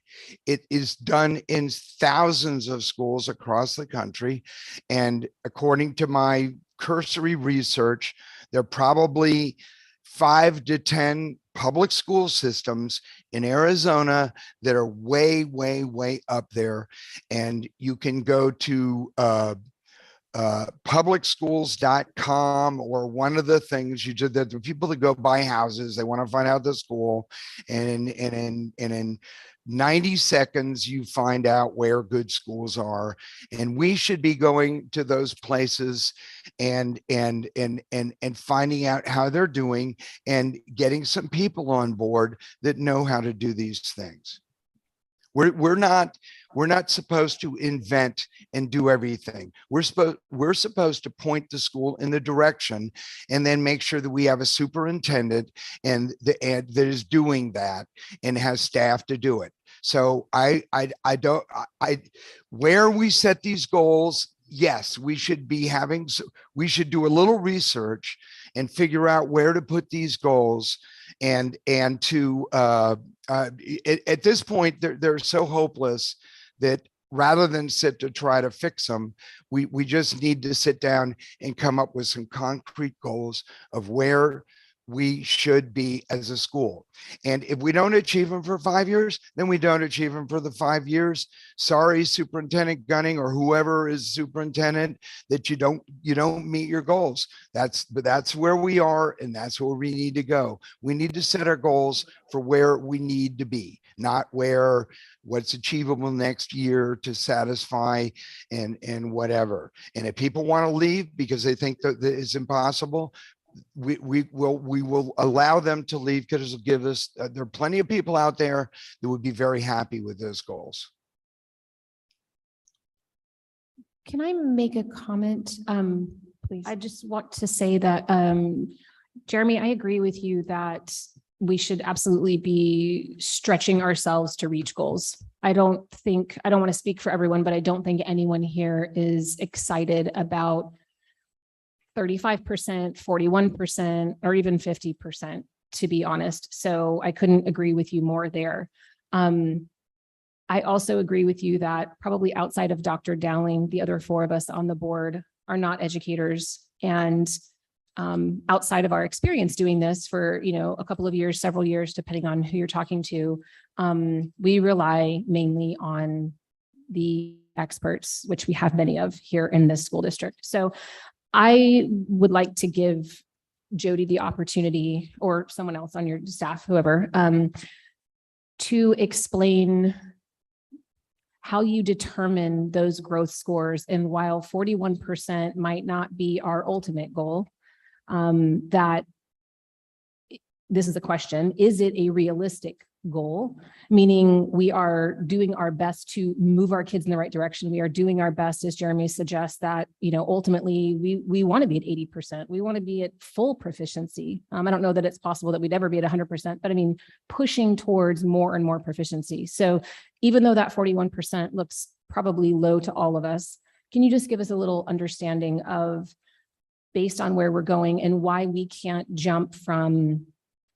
It is done in thousands of schools across the country. And according to my cursory research, there are probably 5 to 10 public school systems in Arizona that are way, way, way up there. And you can go to publicschools.com, or one of the things you did, that the people that go buy houses, they want to find out the school, and in 90 seconds you find out where good schools are. And we should be going to those places and finding out how they're doing, and getting some people on board that know how to do these things. We're not supposed to invent and do everything. We're supposed to point the school in the direction, and then make sure that we have a superintendent and that is doing that and has staff to do it. So where we set these goals, yes, we should do a little research and figure out where to put these goals, and to at this point they're so hopeless that rather than sit to try to fix them, we just need to sit down and come up with some concrete goals of where we should be as a school. And if we don't achieve them for 5 years, then we don't achieve them for the 5 years. Sorry, Superintendent Gunning, or whoever is superintendent, that you don't meet your goals. That's where we are, and that's where we need to go. We need to set our goals for where we need to be, not what's achievable next year to satisfy and whatever. And if people want to leave because they think that it's impossible, we will allow them to leave, because it'll give us, there are plenty of people out there that would be very happy with those goals. Can I make a comment? Please. I just want to say that, Jeremy, I agree with you that we should absolutely be stretching ourselves to reach goals. I don't want to speak for everyone, but I don't think anyone here is excited about 35%, 41%, or even 50%, to be honest. So I couldn't agree with you more there. I also agree with you that probably outside of Dr. Dowling, the other 4 of us on the board are not educators. And outside of our experience doing this for, a couple of years, several years, depending on who you're talking to, we rely mainly on the experts, which we have many of here in this school district. So I would like to give Jody the opportunity, or someone else on your staff, whoever, to explain how you determine those growth scores. And while 41% might not be our ultimate goal, that this is a question, is it a realistic goal? Meaning we are doing our best to move our kids in the right direction. We are doing our best, as Jeremy suggests, that, ultimately we want to be at 80%. We want to be at full proficiency. I don't know that it's possible that we'd ever be at 100%, but I mean, pushing towards more and more proficiency. So even though that 41% looks probably low to all of us, can you just give us a little understanding of, based on where we're going and why we can't jump from,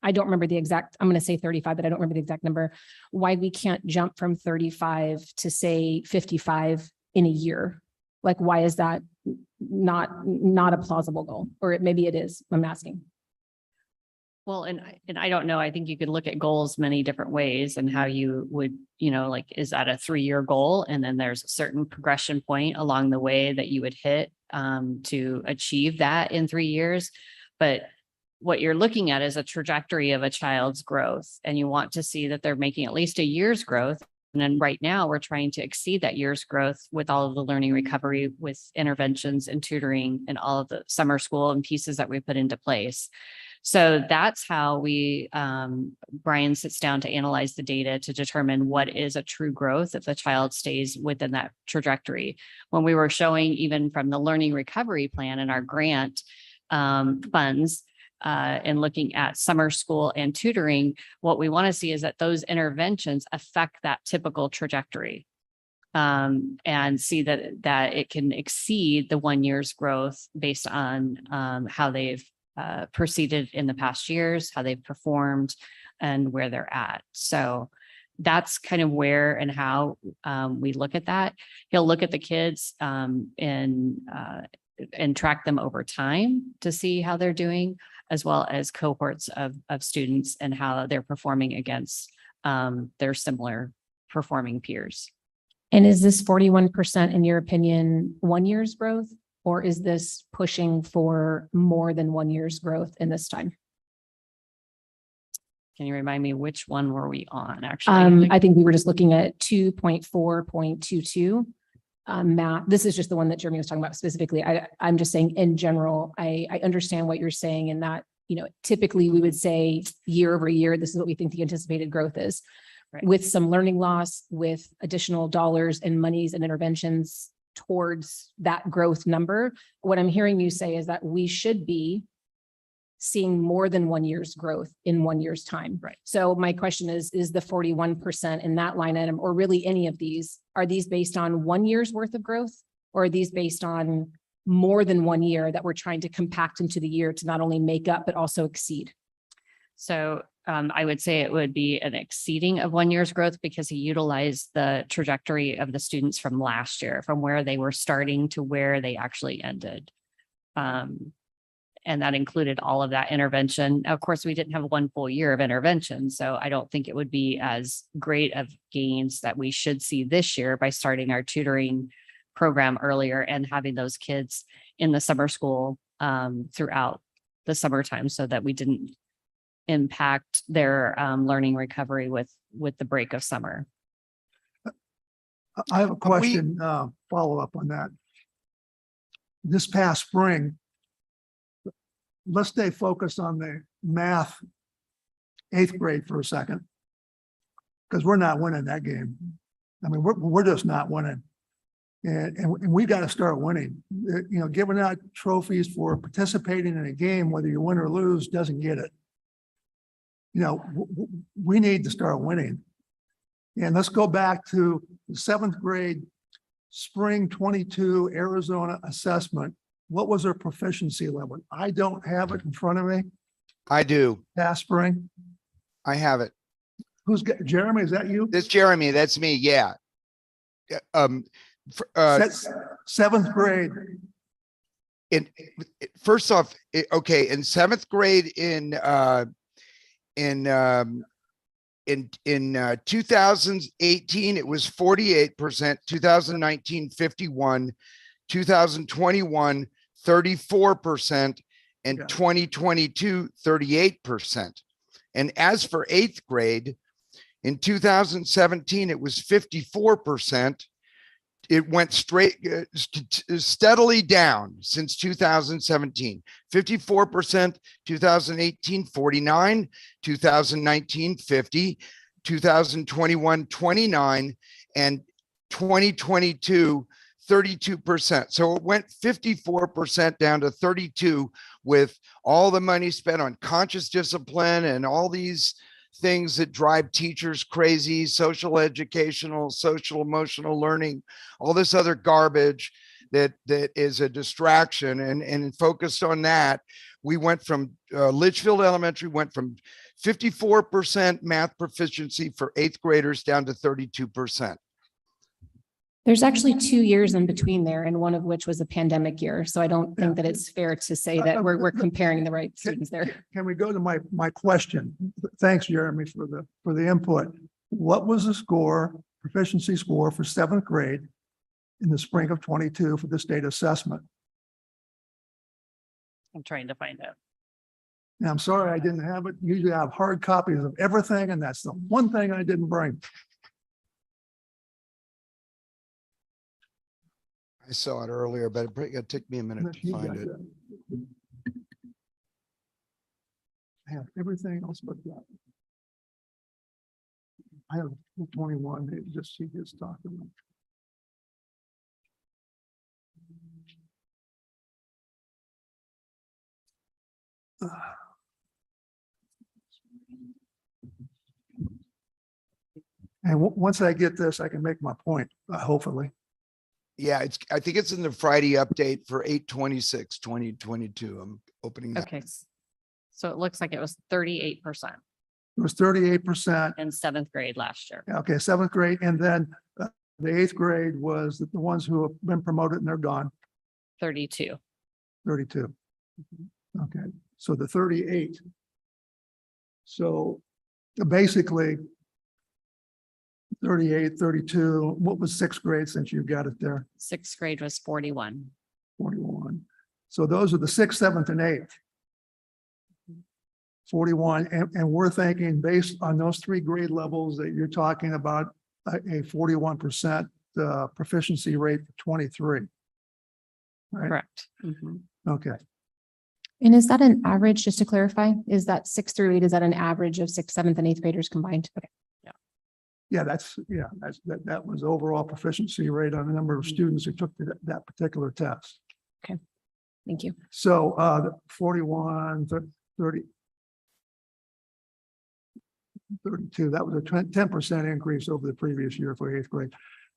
I don't remember the exact, I'm going to say 35, but I don't remember the exact number, why we can't jump from 35 to say 55 in a year? Like, why is that not a plausible goal? Or maybe it is, I'm asking. Well, and I don't know, I think you could look at goals many different ways, and how you would, like, is that a 3-year goal? And then there's a certain progression point along the way that you would hit to achieve that in 3 years. But what you're looking at is a trajectory of a child's growth, and you want to see that they're making at least a year's growth. And then right now we're trying to exceed that year's growth with all of the learning recovery, with interventions and tutoring and all of the summer school and pieces that we put into place. So that's how Brian sits down to analyze the data to determine what is a true growth if the child stays within that trajectory. When we were showing, even from the learning recovery plan and our grant funds, and looking at summer school and tutoring, what we want to see is that those interventions affect that typical trajectory, and see that it can exceed the 1 year's growth based on how they've proceeded in the past years, how they've performed and where they're at. So that's kind of where and how we look at that. He'll look at the kids and track them over time to see how they're doing, as well as cohorts of students and how they're performing against their similar performing peers. And is this 41% in your opinion, 1 year's growth? Or is this pushing for more than 1 year's growth in this time? Can you remind me which one were we on actually? I think we were just looking at 2.4.22. Matt, this is just the one that Jeremy was talking about specifically. I'm just saying in general, I understand what you're saying in that, typically we would say year over year, this is what we think the anticipated growth is. Right. With some learning loss, with additional dollars and monies and interventions towards that growth number. What I'm hearing you say is that we should be seeing more than 1 year's growth in 1 year's time. Right. So my question is the 41% in that line item, or really any of these, are these based on 1 year's worth of growth? Or are these based on more than 1 year that we're trying to compact into the year to not only make up, but also exceed? So I would say it would be an exceeding of 1 year's growth because he utilized the trajectory of the students from last year, from where they were starting to where they actually ended. And that included all of that intervention. Of course, we didn't have 1 full year of intervention, so I don't think it would be as great of gains that we should see this year by starting our tutoring program earlier and having those kids in the summer school throughout the summertime so that we didn't impact their learning recovery with the break of summer. I have a question, follow up on that. This past spring, let's stay focused on the math 8th grade for a second. Because we're not winning that game. I mean, we're just not winning. And we got to start winning. Giving out trophies for participating in a game, whether you win or lose, doesn't get it. We need to start winning. And let's go back to the 7th grade spring 22 Arizona assessment. What was their proficiency level? I don't have it in front of me. I do. Past spring. I have it. Who's got Jeremy? Is that you? This Jeremy, that's me. Yeah. 7th grade. First off, okay, in 7th grade in 2018, it was 48%, 2019, 51, 2021, 34%, and 2022, 38%. And as for 8th grade, in 2017, it was 54%. It went steadily down since 2017, 54%, 2018, 49, 2019, 50, 2021, 29, and 2022, 32%. So it went 54% down to 32 with all the money spent on conscious discipline and all these things that drive teachers crazy, social educational, social emotional learning, all this other garbage that is a distraction, and focused on that. We went from Litchfield Elementary went from 54% math proficiency for 8th graders down to 32%. There's actually 2 years in between there, and one of which was a pandemic year. So I don't think that it's fair to say that we're comparing the right students there. Can we go to my question? Thanks, Jeremy, for the input. What was the proficiency score for 7th grade in the spring of 22 for the state assessment? I'm trying to find out. Now, I'm sorry I didn't have it. Usually I have hard copies of everything, and that's the one thing I didn't bring. I saw it earlier, but it took me a minute to find it. I have everything else but that. I have 21, just see his document. And once I get this, I can make my point, hopefully. Yeah, I think it's in the Friday update for 8/26/2022. I'm opening that. Okay. So it looks like it was 38% It was 38%. in seventh grade last year. Okay, seventh grade, and then the eighth grade was the ones who have been promoted and they're gone, 32. 32. Okay, so the 38. So basically 38, 32. What was sixth grade since you got it there? Sixth grade was 41. 41. So those are the sixth, seventh, and eighth. 41, and we're thinking based on those three grade levels that you're talking about, a 41% proficiency rate for 23. Right, Correct. okay. And is that an average, just to clarify, is that 6 through 8, is that an average of sixth, seventh, and eighth graders combined? Okay. Yeah, that was overall proficiency rate on the number of students who took that particular test. Thank you. So 41, 30. 32, that was a 10% increase over the previous year for eighth grade.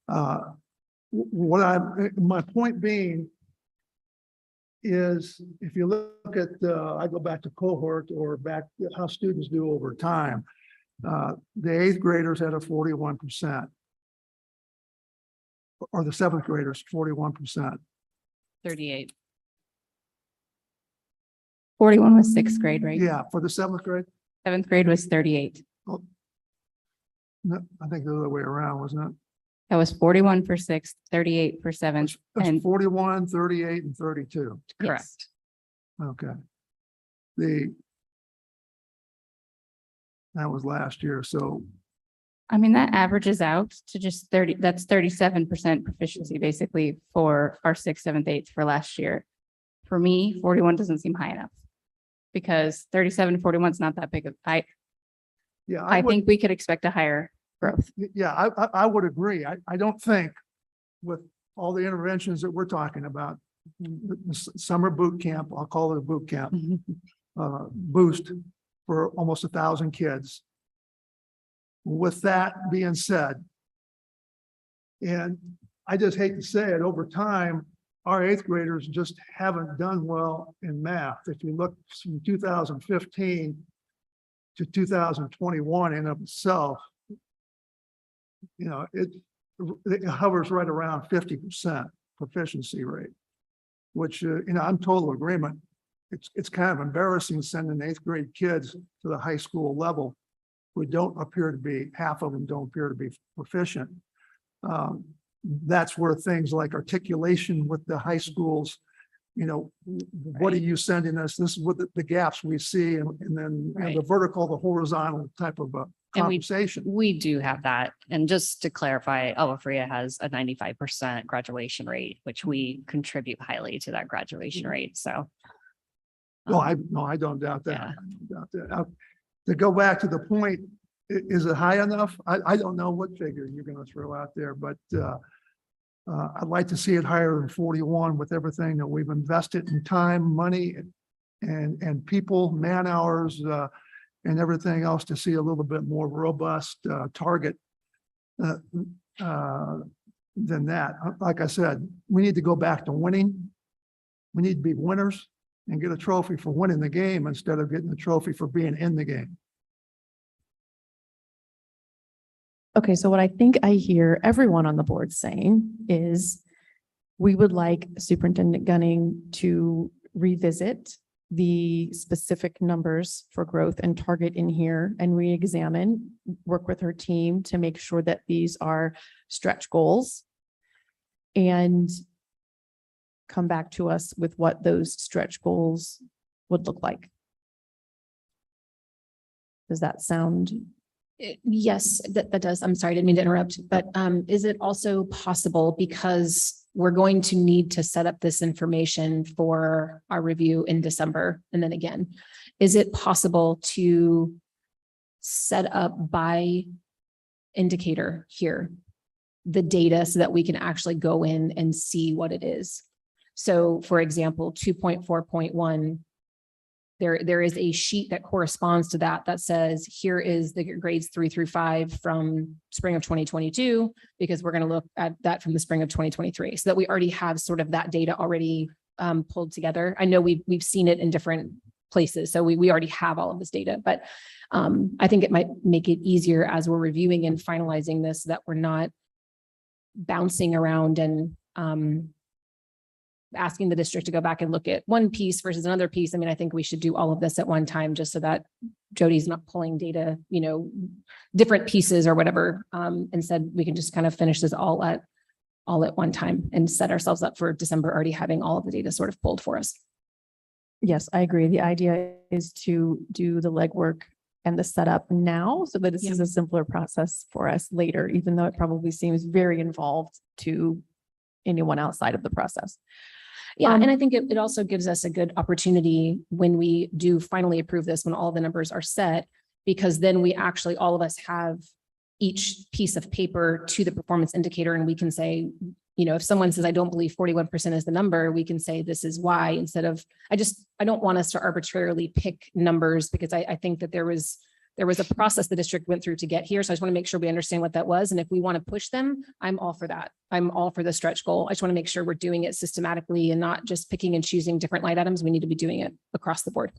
My point being is if you look at, I go back to cohort or back to how students do over time, the eighth graders had a 41%. Or the seventh graders, 41%. 38. 41 was sixth grade, right? Yeah, for the seventh grade, Seventh grade was 38. no, I think the other way around, wasn't it? That was 41 for sixth, 38 for seventh, That's and 41, 38, and 32. Correct. Okay. That was last year, so I mean, that averages out to just 30, that's 37% proficiency basically for our sixth, seventh, eighth for last year. For me, 41 doesn't seem high enough. Because 37 to 41 is not that big of, yeah, I would- think we could expect a higher growth. Yeah, I would agree. I don't think with all the interventions that we're talking about, the summer boot camp, I'll call it a boot camp, boost for almost 1,000 kids. With that being said, and I just hate to say it, over time, our eighth graders just haven't done well in math. If you look from 2015 to 2021 in of itself, you know, it hovers right around 50% proficiency rate, which, I'm total agreement. It's kind of embarrassing sending eighth grade kids to the high school level who don't appear to be, half of them don't appear to be proficient. That's where things like articulation with the high schools, what are you sending us? This is what the gaps we see, and then Right. the vertical, the horizontal type of And conversation. We do have that. And just to clarify, Elba Freya has a 95% graduation rate, which we contribute highly to that graduation rate. So. No, um, I don't doubt that. yeah. I don't doubt that. Now, to go back to the point, is it high enough? I don't know what figure you're gonna throw out there, but I'd like to see it higher than 41 with everything that we've invested in time, money, and people, man hours, and everything else to see a little bit more robust target than that. Like I said, we need to go back to winning. We need to be winners and get a trophy for winning the game instead of getting a trophy for being in the game. Okay, so what I think I hear everyone on the board saying is we would like Superintendent Gunning to revisit the specific numbers for growth and target in here and re-examine, work with her team to make sure that these are stretch goals and come back to us with what those stretch goals would look like. Does that sound? Yes, that does. I'm sorry, I didn't mean to interrupt, but is it also possible, because we're going to need to set up this information for our review in December and then again, is it possible to set up by indicator here the data so that we can actually go in and see what it is? So for example, 2.4.1 there is a sheet that corresponds to that, that says, here is the grades 3 through 5 from spring of 2022, because we're going to look at that from the spring of 2023, so that we already have sort of that data already pulled together. I know we've seen it in different places, so we already have all of this data, but I think it might make it easier as we're reviewing and finalizing this, that we're not bouncing around and asking the district to go back and look at one piece versus another piece. I mean, I think we should do all of this at one time, just so that Jody's not pulling data, different pieces or whatever. Instead, we can just kind of finish this all at one time and set ourselves up for December, already having all of the data sort of pulled for us. Yes, I agree. The idea is to do the legwork and the setup now, so that this is a simpler process for us later, even though it probably seems very involved to anyone outside of the process. Yeah, and I think it also gives us a good opportunity when we do finally approve this, when all the numbers are set, because then we actually, all of us have each piece of paper to the performance indicator, and we can say, if someone says, I don't believe 41% is the number, we can say this is why, instead of, I don't want us to arbitrarily pick numbers, because I think that there was a process the district went through to get here. So I just want to make sure we understand what that was. And if we want to push them, I'm all for that. I'm all for the stretch goal. I just want to make sure we're doing it systematically and not just picking and choosing different line items. We need to be doing it across the board.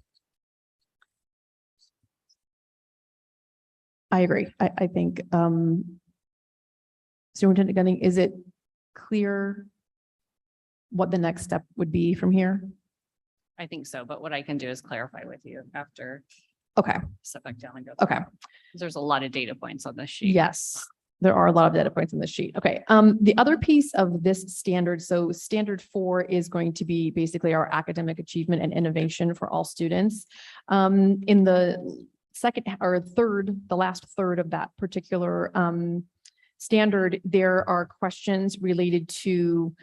I agree. I think Superintendent Gunning, is it clear what the next step would be from here? I think so, but what I can do is clarify with you after. Okay. Sit back down and go. Okay. There's a lot of data points on this sheet. Yes, there are a lot of data points on this sheet. Okay. The other piece of this standard, so standard 4 is going to be basically our academic achievement and innovation for all students. In the second or third, the last third of that particular standard, there are questions related to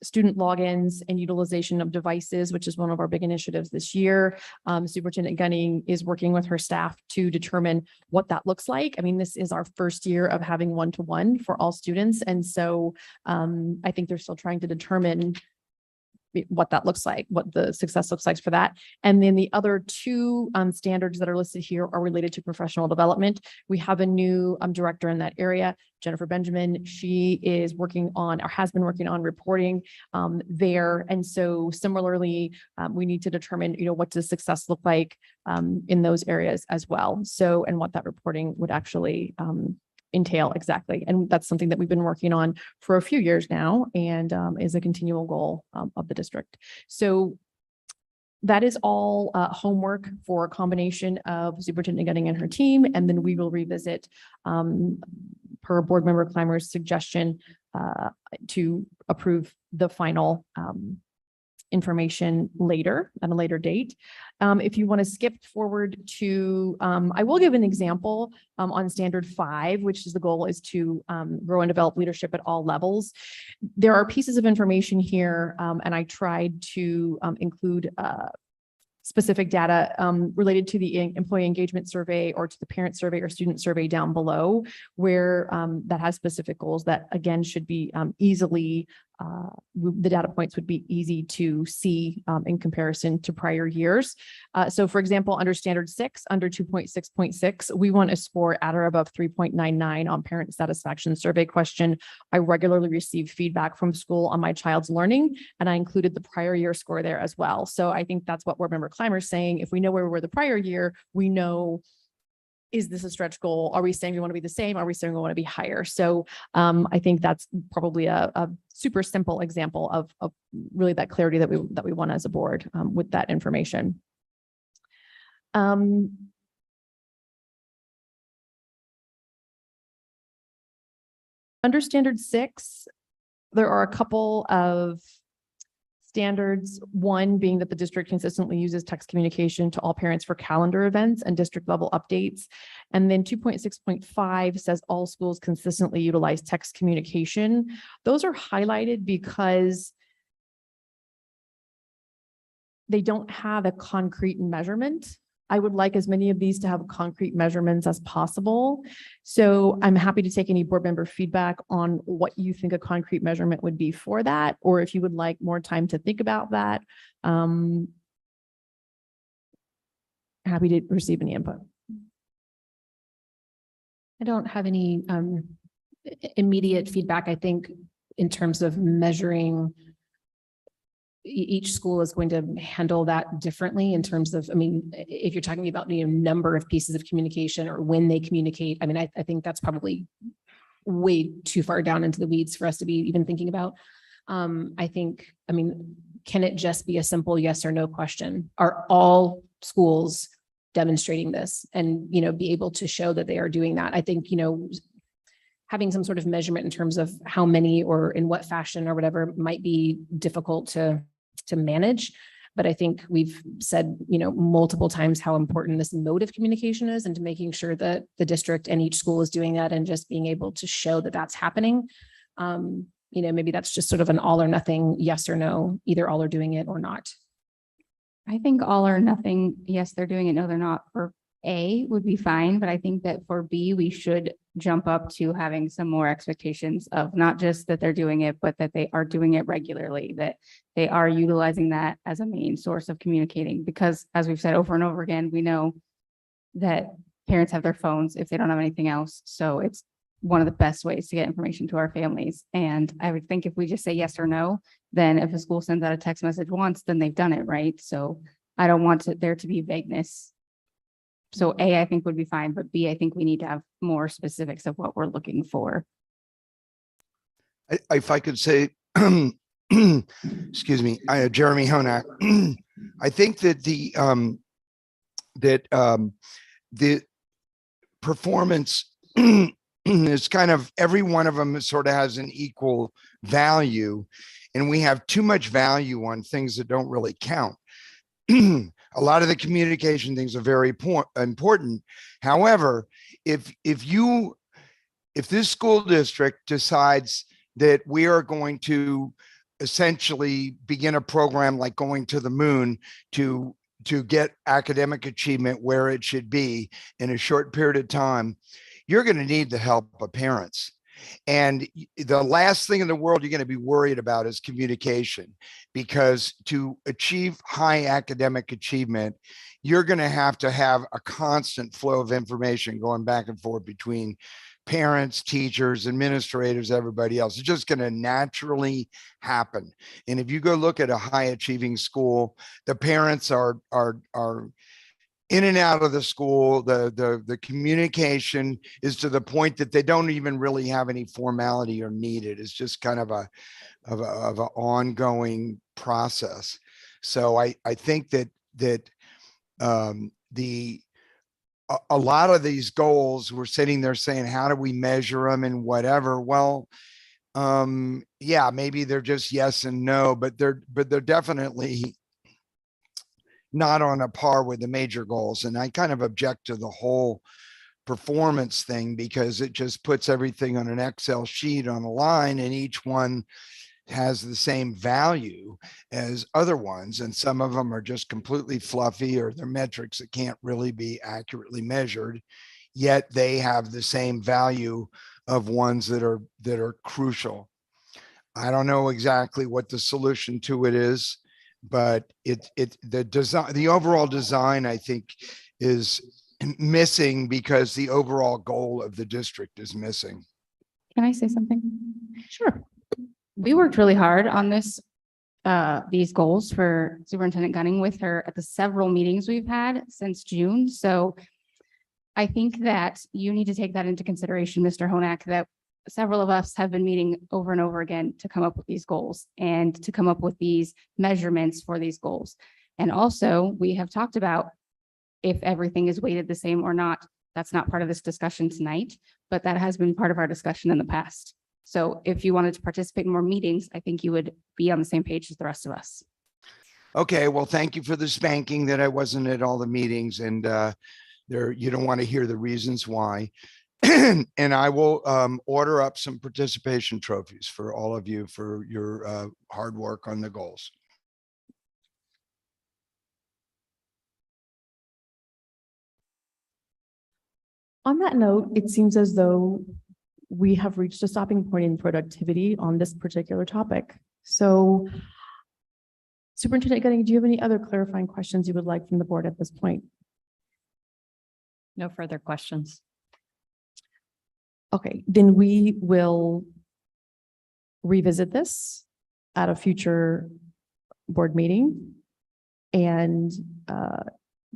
student logins and utilization of devices, which is one of our big initiatives this year. Superintendent Gunning is working with her staff to determine what that looks like. I mean, this is our first year of having one-to-one for all students. And so I think they're still trying to determine what that looks like, what the success looks like for that. And then the other two standards that are listed here are related to professional development. We have a new director in that area, Jennifer Benjamin. She is working on, or has been working on, reporting there. And so similarly, we need to determine, what does success look like in those areas as well. So, and what that reporting would actually entail exactly. And that's something that we've been working on for a few years now, and is a continual goal of the district. So that is all homework for a combination of Superintendent Gunning and her team. And then we will revisit per board member Clymer's suggestion to approve the final information later, at a later date. If you want to skip forward to, I will give an example on standard 5, which is the goal is to grow and develop leadership at all levels. There are pieces of information here, and I tried to include specific data related to the employee engagement survey or to the parent survey or student survey down below, where that has specific goals that again should be easily, the data points would be easy to see in comparison to prior years. So for example, under standard 6, under 2.6.6, we want a score at or above 3.99 on parent satisfaction survey question. I regularly receive feedback from school on my child's learning, and I included the prior year score there as well. So I think that's what board member Clymer is saying. If we know where we were the prior year, we know, is this a stretch goal? Are we saying we want to be the same? Are we saying we want to be higher? So I think that's probably a super simple example of really that clarity that we want as a board with that information. Under standard 6, there are a couple of standards, one being that the district consistently uses text communication to all parents for calendar events and district level updates. And then 2.6.5 says all schools consistently utilize text communication. Those are highlighted because they don't have a concrete measurement. I would like as many of these to have concrete measurements as possible. So I'm happy to take any board member feedback on what you think a concrete measurement would be for that, or if you would like more time to think about that. happy to receive any input. I don't have any immediate feedback. I think in terms of measuring, each school is going to handle that differently in terms of, I mean, if you're talking about the number of pieces of communication or when they communicate, I mean, I think that's probably way too far down into the weeds for us to be even thinking about. I think, I mean, can it just be a simple yes or no question? Are all schools demonstrating this and, you know, be able to show that they are doing that? I think, you know, having some sort of measurement in terms of how many or in what fashion or whatever might be difficult to manage. But I think we've said, you know, multiple times how important this mode of communication is, and to making sure that the district and each school is doing that and just being able to show that that's happening. You know, maybe that's just sort of an all or nothing, yes or no, either all are doing it or not. I think all or nothing, yes, they're doing it, no, they're not. For A would be fine, but I think that for B, we should jump up to having some more expectations of not just that they're doing it, but that they are doing it regularly, that they are utilizing that as a main source of communicating. Because as we've said over and over again, we know that parents have their phones if they don't have anything else. So it's one of the best ways to get information to our families. And I would think if we just say yes or no, then if a school sends out a text message once, then they've done it, right? So I don't want there to be vagueness. So A, I think would be fine, but B, I think we need to have more specifics of what we're looking for. If I could say, excuse me, Jeremy Honak, I think that the performance is kind of, every one of them sort of has an equal value, and we have too much value on things that don't really count. A lot of the communication things are very important. However, if this school district decides that we are going to essentially begin a program like going to the moon to get academic achievement where it should be in a short period of time, you're going to need the help of parents. And the last thing in the world you're going to be worried about is communication, because to achieve high academic achievement, you're going to have a constant flow of information going back and forth between parents, teachers, administrators, everybody else. It's just going to naturally happen. And if you go look at a high achieving school, the parents are in and out of the school. The communication is to the point that they don't even really have any formality or need it. It's just kind of an ongoing process. So I think that a lot of these goals, we're sitting there saying, how do we measure them and whatever? Well, yeah, maybe they're just yes and no, but they're definitely not on a par with the major goals. And I kind of object to the whole performance thing, because it just puts everything on an Excel sheet on a line, and each one has the same value as other ones. And some of them are just completely fluffy, or they're metrics that can't really be accurately measured, yet they have the same value of ones that are crucial. I don't know exactly what the solution to it is, but the overall design, I think, is missing, because the overall goal of the district is missing. Can I say something? Sure. We worked really hard on these goals for Superintendent Gunning with her at the several meetings we've had since June. So I think that you need to take that into consideration, Mr. Honak, that several of us have been meeting over and over again to come up with these goals and to come up with these measurements for these goals. And also, we have talked about if everything is weighted the same or not. That's not part of this discussion tonight, but that has been part of our discussion in the past. So if you wanted to participate in more meetings, I think you would be on the same page as the rest of us. Okay, well, thank you for the spanking that I wasn't at all the meetings, and you don't want to hear the reasons why. And I will order up some participation trophies for all of you for your hard work on the goals. On that note, it seems as though we have reached a stopping point in productivity on this particular topic. So Superintendent Gunning, do you have any other clarifying questions you would like from the board at this point? No further questions. Okay, then we will revisit this at a future board meeting and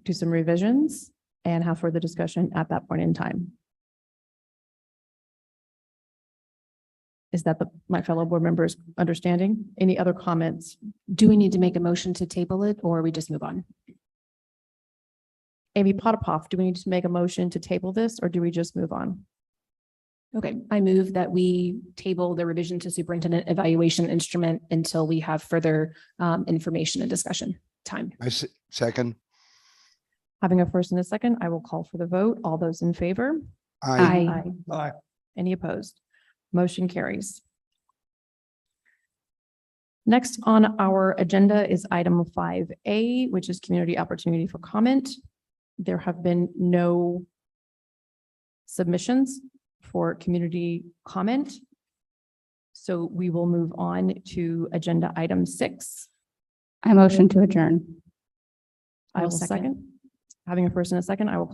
do some revisions and have further discussion at that point in time. Is that my fellow board members' understanding? Any other comments? Do we need to make a motion to table it or we just move on? Amy Potapoff, do we need to make a motion to table this or do we just move on? Okay, I move that we table the revision to superintendent evaluation instrument until we have further information and discussion time. Second. Having a first and a second, I will call for the vote. All those in favor? I, Aye. Any opposed? Motion carries. Next on our agenda is item 5A, which is community opportunity for comment. There have been no submissions for community comment. So we will move on to agenda item 6. I motion to adjourn. I will second. Having a first and a second, I will call